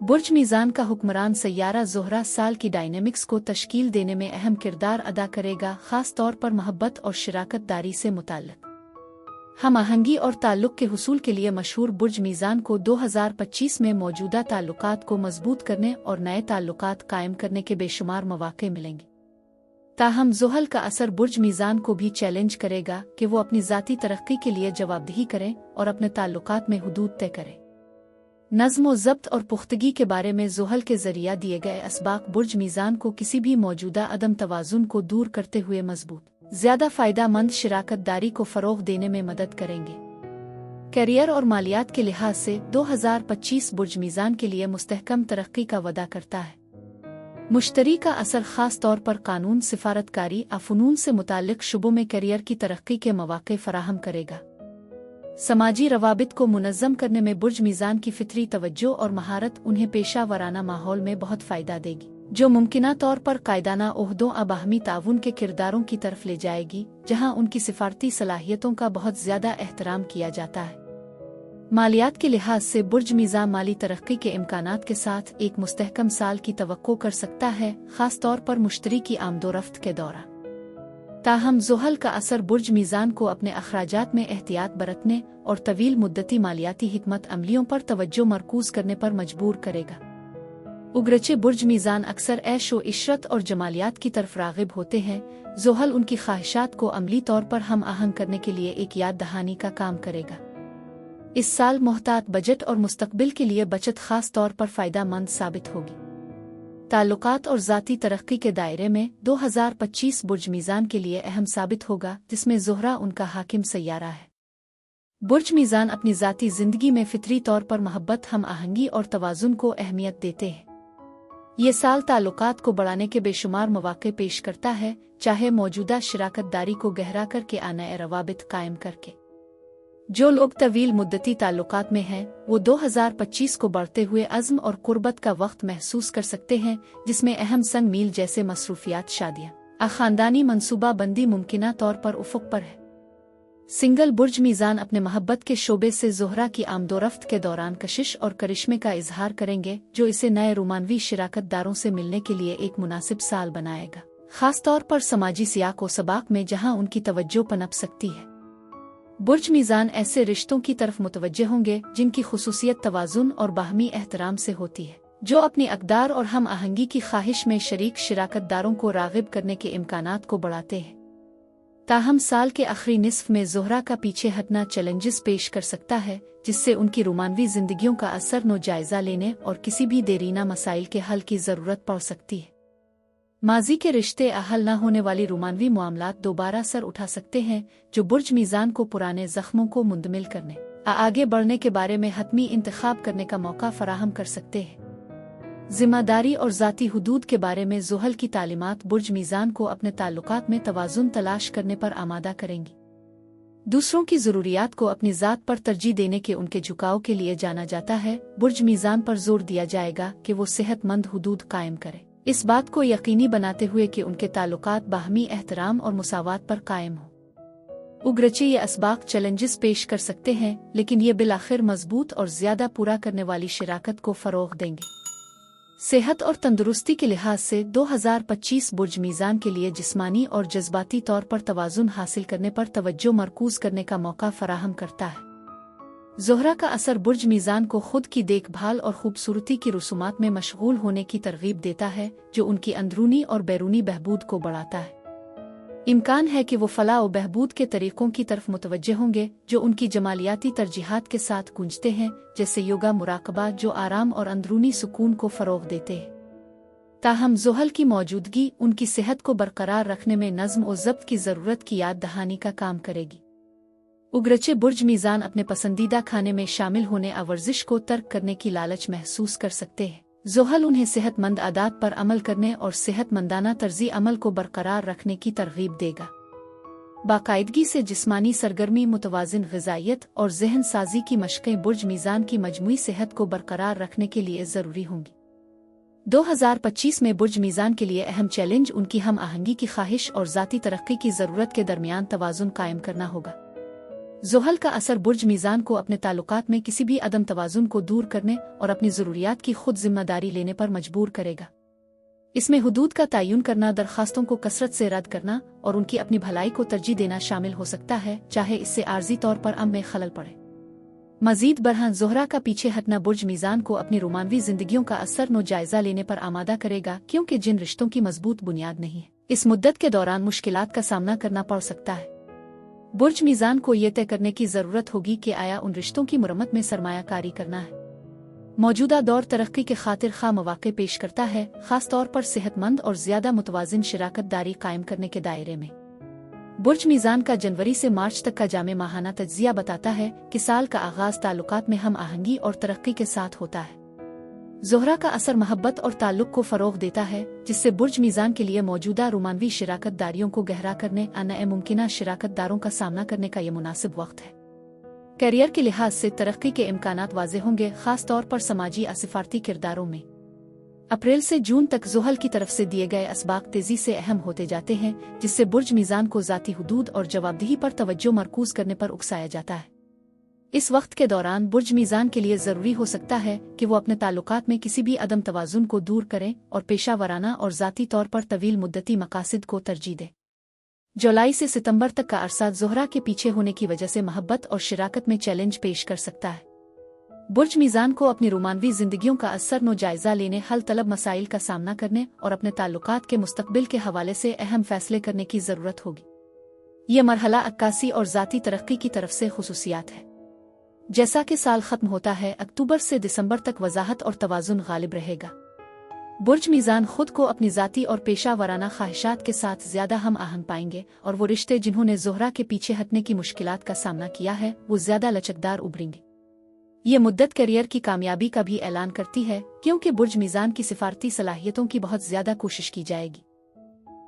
बुर्ज मीज़ान का हुक्मरान सैयारा ज़ोहरा साल की डायनेमिक्स को तश्कील देने में अहम किरदार अदा करेगा, खास तौर पर मोहब्बत और शराकतदारी से मुताल्लिक़ हम आहंगी और ताल्लुक़ के हुसूल के लिए मशहूर बुर्ज मीज़ान को 2025 में मौजूदा ताल्लुकात को मजबूत करने और नए ताल्लुकात कायम करने के बेशुमार मौक़े मिलेंगे। ताहम ज़ुहल का असर बुर्ज मीज़ान को भी चैलेंज करेगा कि वो अपनी ज़ाती तरक्की के लिए जवाबदेही करें और अपने ताल्लुकात में हुदूद तय करें। नज़्म व ज़ब्त और पुख्तगी के बारे में ज़ुहल के ज़रिया दिए गए असबाक बुर्ज मीज़ान को किसी भी मौजूदा अदम तवाज़ुन को दूर करते हुए मजबूत, ज़्यादा फ़ायदामंद शराकतदारी को फ़रोग़ देने में मदद करेंगे। करियर और मालियात के लिहाज से 2025 बुर्ज मीज़ान के लिए मुस्तहकम तरक्की का वदा करता है। मुश्तरी का असर ख़ास तौर पर कानून, सिफारतकारी, फ़नून से मुताल्लिक़ शुबों में करियर की तरक्की के मौक़े फ़राहम करेगा। समाजी रवाबित को मुनज़्ज़म करने में बुर्ज मीज़ान की फितरी तवज्जो और महारत उन्हें पेशा वराना माहौल में बहुत फ़ायदा देगी, जो मुमकिना तौर पर कायदाना ओहदों और बाहमी ताउन के किरदारों की तरफ ले जाएगी, जहां उनकी सिफारती सलाहियतों का बहुत ज़्यादा एहतराम किया जाता है। मालियात के लिहाज से बुर्ज मीज़ान माली तरक्की के इम्कानात के साथ एक मुस्तहकम साल की तवक्को कर सकता है, ख़ास तौर पर मुश्तरी की आमदोरफ्त के दौरान। ताहम ज़ुहल का असर बुर्ज मीज़ान को अपने अखराजात में एहतियात बरतने और तवील मुद्दती मालियाती हिकमत अमलियों पर तवज्जो मरकूज़ करने पर मजबूर करेगा। उगरचे बुर्ज मीज़ान अक्सर ऐश व इशरत और जमालियात की तरफ राग़िब होते हैं, ज़ुहल उनकी ख्वाहिशात को अमली तौर पर हम आहंग करने के लिए एक याद दहानी का काम करेगा। इस साल मोहतात बजट और मुस्तकबिल के लिए बचत ख़ास तौर पर फ़ायदामंद साबित होगी। ताल्लुकात और ज़ाती तरक्की के दायरे में 2025 बुर्ज मीज़ान के लिए अहम साबित होगा, जिसमें ज़ोहरा उनका हाकिम सैयारा है। बुर्ज मीज़ान अपनी ज़ाती ज़िंदगी में फितरी तौर पर मोहब्बत, हम आहंगी और तवाज़ुन को अहमियत देते हैं। ये साल ताल्लुकात को बढ़ाने के बेशुमार मौक़े पेश करता है, चाहे मौजूदा शराकतदारी को गहरा करके या नए रवाबित कायम करके। जो लोग तवील मुद्दती ताल्लुकात में हैं, वो 2025 को बढ़ते हुए अज़्म और कुर्बत का वक्त महसूस कर सकते हैं, जिसमें अहम संग मील जैसे मसरूफियात, शादियाँ और ख़ानदानी मनसूबा बंदी मुमकिना तौर पर उफ़ुक़ पर है। सिंगल बुर्ज मीज़ान अपने मोहब्बत के शोबे से ज़ोहरा की आमदोरफ्त के दौरान कशिश और करिश्मे का इजहार करेंगे, जो इसे नए रोमानवी शराकतदारों से मिलने के लिए एक मुनासिब साल बनाएगा, ख़ास तौर पर समाजी सियाक व सबाक में जहाँ उनकी तवज्जो पनप सकती है। बुर्ज मीज़ान ऐसे रिश्तों की तरफ मुतवज्जे होंगे जिनकी खुसूसियत तवाज़ुन और बाहमी एहतराम से होती है, जो अपनी अक़दार और हम आहंगी की ख्वाहिश में शरीक शराकतदारों को राग़िब करने के इम्कानात को बढ़ाते हैं। ताहम साल के आखिरी निस्फ में ज़ोहरा का पीछे हटना चैलेंजेस पेश कर सकता है, जिससे उनकी रोमानवी ज़िंदगियों का असर नो जायज़ा लेने और किसी भी देरीना मसाइल के हल की ज़रूरत पड़ सकती है। माजी के रिश्ते हल न होने वाली रोमानवी मामलात दोबारा सर उठा सकते हैं, जो बुर्ज मीज़ान को पुराने ज़ख्मों को मुंदमिल करने आगे बढ़ने के बारे में हतमी इंतखाब करने का मौका फराहम कर सकते हैं। ज़िम्मेदारी और ज़ाती हुदूद के बारे में ज़ुहल की तालीमात बुर्ज मीज़ान को अपने ताल्लुकात में तवाज़ुन तलाश करने पर आमादा करेंगी। दूसरों की ज़रूरियात को अपनी ज़ात पर तरजीह देने के उनके झुकाव के लिए जाना जाता है। बुर्ज मीज़ान पर जोर दिया जाएगा कि वो सेहतमंद हुदूद कायम करें, इस बात को यकीनी बनाते हुए कि उनके ताल्लुकात बाहमी एहतराम और मुसावात पर कायम हो। उगरचे ये असबाक चैलेंजेस पेश कर सकते हैं, लेकिन ये बिलाखिर मजबूत और ज़्यादा पूरा करने वाली शराकत को फ़रोग़ देंगे। सेहत और तंदुरुस्ती के लिहाज से 2025 बुर्ज मीज़ान के लिए जिस्मानी और जज्बाती तौर पर तवाज़ुन हासिल करने पर तवज्जो मरकूज़ करने का मौका फराहम करता है। ज़ोहरा का असर बुर्ज मीज़ान को खुद की देखभाल और खूबसूरती की रसूमात में मशगूल होने की तरगीब देता है, जो उनकी अंदरूनी और बैरूनी बहबूद को बढ़ाता है। इम्कान है कि वो फलाह व बहबूद के तरीक़ों की तरफ मुतवज्जे होंगे जो उनकी जमालियाती तरजीहात के साथ गूंजते हैं, जैसे योगा, मुराकबा, जो आराम और अंदरूनी सुकून को फ़रोग़ देते हैं। ताहम ज़ुहल की मौजूदगी उनकी सेहत को बरकरार रखने में नज़्म और ज़ब्त की ज़रूरत की याद दहानी का काम करेगी। उगरचे बुर्ज मीज़ान अपने पसंदीदा खाने में शामिल होने और वर्जिश को तर्क करने की लालच महसूस कर सकते हैं। ज़ुहल उन्हें सेहतमंद आदात पर अमल करने और सेहतमंदाना तर्ज़ी अमल को बरकरार रखने की तरगीब देगा। बाकायदगी से जिस्मानी सरगर्मी, मुतवाज़िन ग़िज़ाइयत और ज़हन साजी की मशक़ें बुर्ज मीज़ान की मजमूई सेहत को बरकरार रखने के लिए ज़रूरी होंगी। 2025 में बुर्ज मीज़ान के लिए अहम चैलेंज उनकी हम आहंगी की ख्वाहिश और ज़ाती तरक्की की ज़रूरत के दरमियान तवाज़ुन कायम करना होगा। ज़ुहल का असर बुर्ज मीज़ान को अपने ताल्लुकात में किसी भी अदम तवाज़ुन को दूर करने और अपनी ज़रूरियात की खुद जिम्मेदारी लेने पर मजबूर करेगा। इसमें हुदूद का तयन करना, दरख्वास्तों को कसरत से रद्द करना और उनकी अपनी भलाई को तरजीह देना शामिल हो सकता है, चाहे इससे आर्जी तौर पर अम में खलल पड़े। मज़ीद बरहां ज़ोहरा का पीछे हटना बुर्ज मीज़ान को अपनी रोमानवी ज़िंदगियों का असर नो जायज़ा लेने पर आमादा करेगा, क्योंकि जिन रिश्तों की मजबूत बुनियाद नहीं है, इस मुद्दत के दौरान मुश्किलात का सामना करना पड़ सकता है। बुर्ज मीज़ान को ये तय करने की ज़रूरत होगी कि आया उन रिश्तों की मुरम्मत में सरमायाकारी करना है। मौजूदा दौर तरक्की के खातिर खा मौक़े पेश करता है, ख़ास तौर पर सेहतमंद और ज़्यादा मुतवाज़िन शराकत दारी कायम करने के दायरे में। बुर्ज मीज़ान का जनवरी से मार्च तक का जामे माहाना तज्ज़िया बताता है कि साल का आगाज़ ताल्लुकात में हम आहंगी और तरक्की के साथ होता है। ज़ोहरा का असर मोहब्बत और ताल्लुक़ को फ़रोग़ देता है, जिससे बुर्ज मीज़ान के लिए मौजूदा रोमानवी शराकत दारियों को गहरा करने और नए मुमकिना शराकत दारों का सामना करने का ये मुनासिब वक्त है। करियर के लिहाज से तरक्की के इम्कानात वाज़े होंगे, ख़ास तौर पर समाजी और सिफारती किरदारों में। अप्रैल से जून तक ज़ुहल की तरफ से दिए गए असबाक तेज़ी से अहम होते जाते हैं, जिससे बुर्ज मीज़ान को ज़ाती हुदूद और जवाबदेही पर तवज्जो मरकूज़ करने पर उकसाया जाता है। इस वक्त के दौरान बुर्ज मीज़ान के लिए ज़रूरी हो सकता है कि वो अपने ताल्लुकात में किसी भी अदम तवाज़ुन को दूर करें और पेशा वराना और ज़ाती तौर पर तवील मुद्दती मकासिद को तरजीह दें। जुलाई से सितंबर तक का अरसा ज़ोहरा के पीछे होने की वजह से मोहब्बत और शराकत में चैलेंज पेश कर सकता है। बुर्ज मीज़ान को अपनी रोमानवी ज़िंदगियों का असर नो जायज़ा लेने, हल तलब मसाइल का सामना करने और अपने ताल्लुकात के मुस्तकबिल के हवाले से अहम फैसले करने की ज़रूरत होगी। यह मरहला अक्कासी और ज़ाती तरक्की की तरफ से खुसूसियात है। जैसा कि साल ख़त्म होता है, अक्टूबर से दिसंबर तक वज़ाहत और तवाज़ुन गालिब रहेगा। बुर्ज मीज़ान खुद को अपनी ज़ाती और पेशा वराना ख्वाहिशात के साथ ज़्यादा हम आहंग पाएंगे और वो रिश्ते जिन्होंने ज़ोहरा के पीछे हटने की मुश्किलात का सामना किया है, वो ज़्यादा लचकदार उभरेंगे। ये मुद्दत करियर की कामयाबी का भी ऐलान करती है, क्योंकि बुर्ज मीज़ान की सिफारती सलाहियतों की बहुत ज़्यादा कोशिश की जाएगी।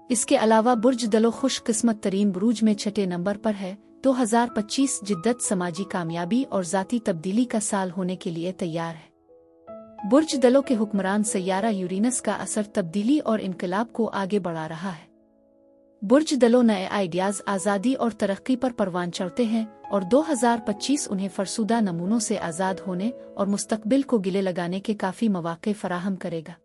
इसके अलावा बुर्ज दलो खुशकिस्मत तरीन बुरूज में 6 नंबर पर है। 2025 जिद्दत, समाजी कामयाबी और ज़ाती तब्दीली का साल होने के लिए तैयार है। बुर्ज दलों के हुक्मरान सैयारा यूरेनस का असर तब्दीली और इनकलाब को आगे बढ़ा रहा है। बुर्ज दलों नए आइडियाज़, आज़ादी और तरक्की पर परवान चढ़ते हैं और 2025 उन्हें फरसुदा नमूनों से आज़ाद होने और मुस्तकबिल को गिले लगाने के काफ़ी मौक़े फराहम करेगा।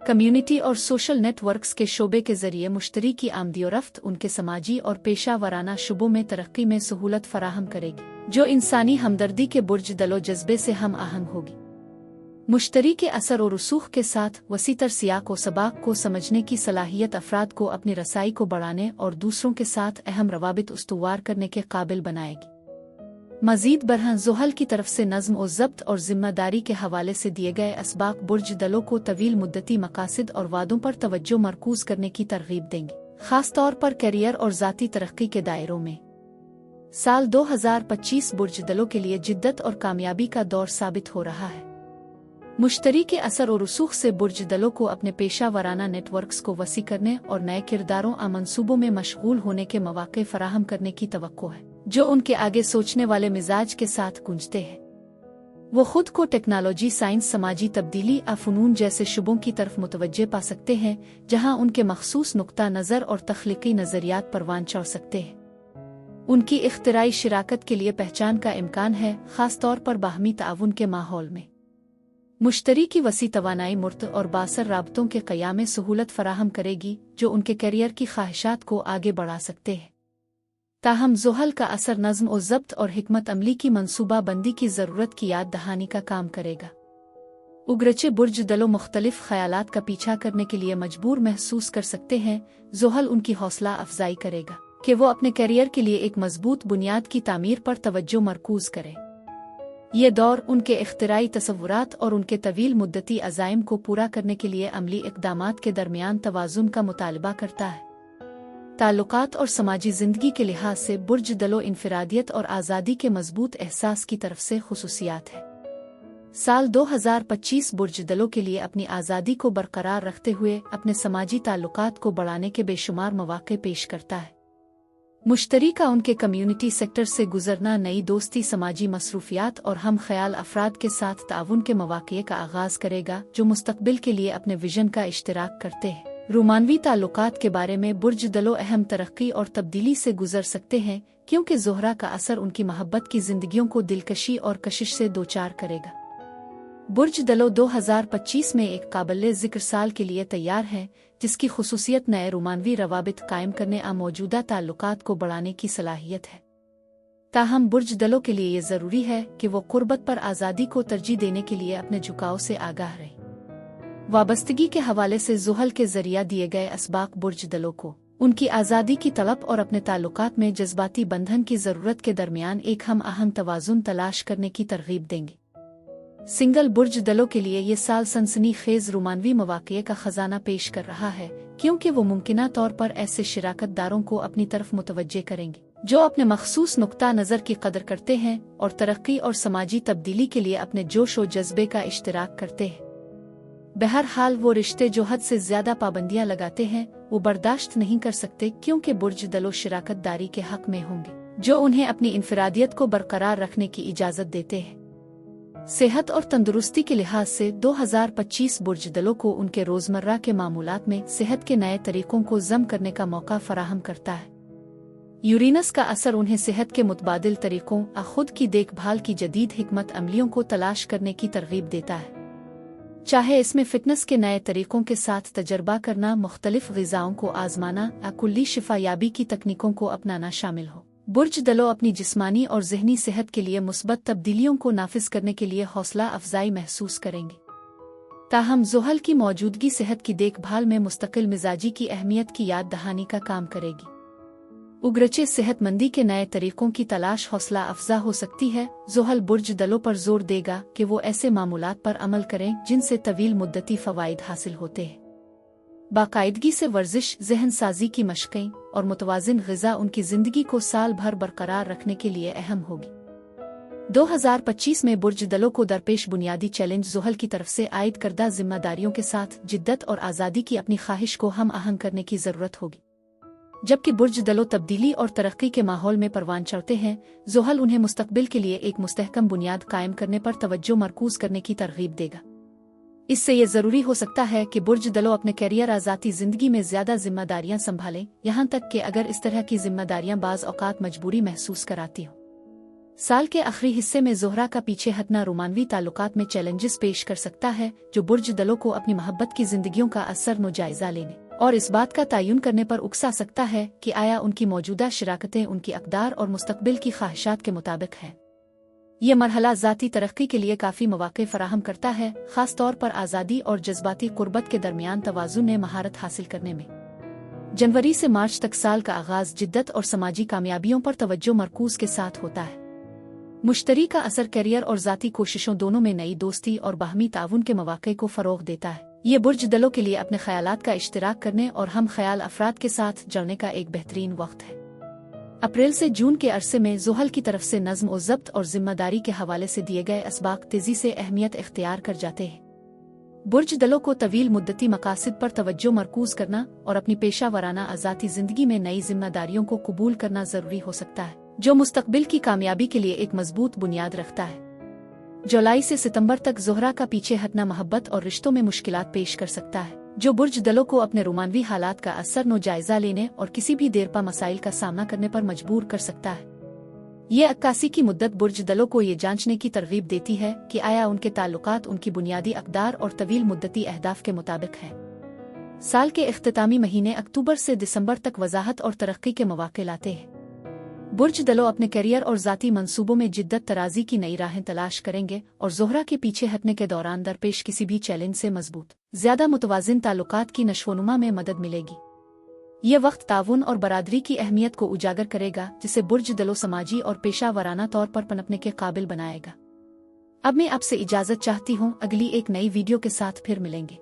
कम्युनिटी और सोशल नेटवर्क्स के शोबे के ज़रिए मुश्तरी की आमदीरफ्त उनके समाजी और पेशा वराना शुबों में तरक्की में सहूलत फराहम करेगी, जो इंसानी हमदर्दी के बुर्ज दलो जज्बे से हम आहंग होगी। मुश्तरी के असर और रसूख के साथ वसीतर सियाक और सबाक को समझने की सलाहियत अफराद को अपनी रसाई को बढ़ाने और दूसरों के साथ अहम रवाबित उस्तुवार करने के काबिल बनाएगी। मज़ीद बरहां ज़ुहल की तरफ से नज़्म और ज़ब्त और ज़िम्मेदारी के हवाले से दिए गए असबाक बुर्ज दलों को तवील मुद्दती मकासिद और वादों पर तवज्जो मरकूज़ करने की तरगीब देंगे, ख़ास तौर पर करियर और ज़ाती तरक्की के दायरों में। साल 2025 बुर्ज दलों के लिए जिद्दत और कामयाबी का दौर साबित हो रहा है। मुश्तरी के असर और रसूख से बुर्ज दलों को अपने पेशा वराना नेटवर्क्स को वसी करने और नए किरदारों और मंसूबों में मशगूल होने के मौक़े फराहम करने की तवक्को है, जो उनके आगे सोचने वाले मिजाज के साथ गूंजते हैं। वो खुद को टेक्नोलॉजी, साइंस, समाजी तब्दीली और फ़नून जैसे शुबों की तरफ मुतवज्जे पा सकते हैं, जहां उनके मखसूस नुक्ता नज़र और तख्लीकी नज़रियात परवान चढ़ सकते हैं। उनकी इख्तिराई शराकत के लिए पहचान का इम्कान है, ख़ास तौर पर बाहमी ताउन के माहौल में। मुश्तरी की वसी तवानाई मुर्त और बासर राबतों के क़याम में सहूलत फराहम करेगी, जो उनके करियर की ख्वाहिशात को आगे बढ़ा सकते हैं। ताहम ज़ुहल का असर नज़्म और ज़ब्त और हिकमत अमली की मंसूबा बंदी की ज़रूरत की याद दहानी का काम करेगा। उगरचे बुर्ज दलों मुख्तलिफ ख़यालात का पीछा करने के लिए मजबूर महसूस कर सकते हैं। ज़ुहल उनकी हौसला अफजाई करेगा कि वो अपने करियर के लिए एक मजबूत बुनियाद की तामीर पर तवज्जो मरकूज़ करें। ये दौर उनके इख्तिराई तसव्वुरात और उनके तवील मुद्दती अज़ाइम को पूरा करने के लिए अमली इक़दामात के दरमियान तवाज़ुन का मुतालबा करता है। ताल्लुकात और समाजी ज़िंदगी के लिहाज से बुर्ज दलों इनफरादियत और आज़ादी के मजबूत एहसास की तरफ से खुसूसियात है। साल 2025 बुर्ज दलों के लिए अपनी आज़ादी को बरकरार रखते हुए अपने समाजी ताल्लुकात को बढ़ाने के बेशुमार मौक़े पेश करता है। मुश्तरी का उनके कम्युनिटी सेक्टर से गुजरना नई दोस्ती, समाजी मसरूफियात और हम ख्याल अफराद के साथ ताउन के मौक़े का आगाज़ करेगा जो मुस्तक़बिल के लिए अपने विजन का इश्तिराक करते हैं। रोमानवी ताल्लुकात के बारे में बुर्ज दलों अहम तरक्की और तब्दीली से गुजर सकते हैं क्योंकि ज़ोहरा का असर उनकी मोहब्बत की ज़िंदगियों को दिलकशी और कशिश से दोचार करेगा। बुर्ज दलों 2025 में एक काबिल ज़िक्र साल के लिए तैयार है जिसकी खुसूसियत नए रोमानवी रवाबित कायम करने और मौजूदा ताल्लुकात को बढ़ाने की सलाहियत है। ताहम बुर्ज दलों के लिए ये ज़रूरी है कि वो कुर्बत पर आज़ादी को तरजीह देने के लिए अपने झुकाव से आगाह रहे। वाबस्तगी के हवाले से ज़ुहल के ज़रिया दिए गए असबाक बुर्ज दलों को उनकी आज़ादी की तलब और अपने ताल्लुकात में जज्बाती बंधन की ज़रूरत के दरमियान एक हम आहंग तवाज़ुन तलाश करने की तरगीब देंगे। सिंगल बुर्ज दलों के लिए ये साल सनसनी खेज रोमानवी मौक़े का खजाना पेश कर रहा है क्योंकि वो मुमकिना तौर पर ऐसे शिराकत दारों को अपनी तरफ मुतवज्जे करेंगे जो अपने मखसूस नुक्ता नज़र की कदर करते हैं और तरक्की और समाजी तब्दीली के लिए अपने जोश और जज्बे का इश्तिराक करते हैं। बहरहाल वो रिश्ते जो हद से ज़्यादा पाबंदियां लगाते हैं वो बर्दाश्त नहीं कर सकते क्योंकि बुर्ज दलों शिराकत दारी के हक में होंगे जो उन्हें अपनी इनफरादियत को बरकरार रखने की इजाज़त देते हैं। सेहत और तंदुरुस्ती के लिहाज से 2025 बुर्ज दलों को उनके रोज़मर्रा के मामूलात में सेहत के नए तरीकों को ज़म करने का मौका फराहम करता है। यूरेनस का असर उन्हें सेहत के मुतबादिल तरीकों और खुद की देखभाल की जदीद हिकमत अमलियों को तलाश करने की तरगीब देता है, चाहे इसमें फ़िटनेस के नए तरीकों के साथ तजर्बा करना, मुख्तलिफ ग़िज़ाओं को आज़माना या कुल्ली शिफा याबी की तकनीकों को अपनाना शामिल हो। बुर्ज दलों अपनी जिस्मानी और ज़हनी सेहत के लिए मुस्बत तब्दीलियों को नाफिज करने के लिए हौसला अफजाई महसूस करेंगे। ताहम ज़ुहल की मौजूदगी सेहत की देखभाल में मुस्तकिल मिजाजी की अहमियत की याद दहानी का काम करेगी। उगरचे सेहतमंदी के नए तरीकों की तलाश हौसला अफजा हो सकती है। ज़ुहल बुर्ज दलों पर जोर देगा कि वो ऐसे मामूलात पर अमल करें जिनसे तवील मुद्दती फ़वाइद हासिल होते हैं। बाकायदगी से वर्जिश, जहन साजी की मशक़ें और मुतवाज़िन ग़िज़ा उनकी ज़िंदगी को साल भर बरकरार रखने के लिए अहम होगी। 2025 में बुर्ज दलों को दरपेश बुनियादी चैलेंज ज़ुहल की तरफ से आयद करदा जिम्मेदारियों के साथ जिद्दत और आज़ादी की अपनी ख्वाहिश को हम आहंग करने की ज़रूरत होगी। जबकि बुर्ज दलों तब्दीली और तरक्की के माहौल में परवान चढ़ते हैं, ज़ुहल उन्हें मुस्तक़बिल के लिए एक मुस्तहकम बुनियाद कायम करने पर तवज्जो मरकूज़ करने की तरगीब देगा। इससे ये ज़रूरी हो सकता है कि बुर्ज दलों अपने कैरियर आज़ाती ज़िंदगी में ज़्यादा जिम्मेदारियां संभालें, यहाँ तक कि अगर इस तरह की जिम्मेदारियां बाज़ औक़ात मजबूरी महसूस कराती हों। साल के आखिरी हिस्से में ज़ोहरा का पीछे हटना रोमानवी ताल्लुकात में चैलेंजेस पेश कर सकता है जो बुर्ज दलों को अपनी मोहब्बत की ज़िंदगियों का असर नो जायज़ा लेने और इस बात का तयन करने पर उकसा सकता है कि आया उनकी मौजूदा शराकतें उनकी अक़दार और मुस्तक़बिल की ख्वाहिशात के मुताबिक हैं। ये मरहला ज़ाती तरक्की के लिए काफ़ी मौक़े फराहम करता है, ख़ास तौर पर आज़ादी और जज्बाती क़ुर्बत के दरमियान तवाज़ुन ने महारत हासिल करने में। जनवरी से मार्च तक साल का आगाज़ जिद्दत और समाजी कामयाबियों पर तवज्जो मरकूज़ के साथ होता है। मुश्तरी का असर करियर और ज़ाती कोशिशों दोनों में नई दोस्ती और बाहमी ताउन के मौक़े को फ़रोग़ देता है। ये बुर्ज दलों के लिए अपने ख़यालात का इश्तिराक करने और हम ख्याल अफराद के साथ जुड़ने का एक बेहतरीन वक्त है। अप्रैल से जून के अरसे में ज़ुहल की तरफ से नज़्म और ज़ब्त और ज़िम्मेदारी के हवाले से दिए गए असबाक तेज़ी से अहमियत इख्तियार कर जाते हैं। बुर्ज दलों को तवील मुद्दती मकासद पर तवज्जो मरकूज़ करना और अपनी पेशा वराना आज़ाती ज़िंदगी में नई जिम्मेदारियों को कबूल करना ज़रूरी हो सकता है, जो मुस्तक़बिल की कामयाबी के लिए एक मजबूत बुनियाद रखता है। जुलाई से सितंबर तक ज़ोहरा का पीछे हटना मोहब्बत और रिश्तों में मुश्किलात पेश कर सकता है, जो बुर्ज दलों को अपने रोमानवी हालात का असर नो जायज़ा लेने और किसी भी देरपा मसाइल का सामना करने पर मजबूर कर सकता है। ये अक्कासी की मुद्दत बुर्ज दलों को ये जांचने की तरगीब देती है कि आया उनके ताल्लुकात उनकी बुनियादी अक़दार और तवील मुद्दती अहदाफ के मुताबिक हैं। साल के इख्तितामी महीने अक्टूबर से दिसंबर तक वज़ाहत और तरक्की के मौक़े लाते हैं। बुर्ज दलो अपने करियर और ज़ाती मंसूबों में जिद्दत तराजी की नई राहें तलाश करेंगे और ज़ोहरा के पीछे हटने के दौरान दरपेश किसी भी चैलेंज से मजबूत ज़्यादा मुतवाज़िन ताल्लुकात की नशोनुमा में मदद मिलेगी। ये वक्त ताउन और बरादरी की अहमियत को उजागर करेगा, जिसे बुर्ज दलो समाजी और पेशा वराना तौर पर पनपने के काबिल बनाएगा। अब मैं आपसे इजाज़त चाहती हूँ, अगली एक नई वीडियो के साथ फिर मिलेंगे।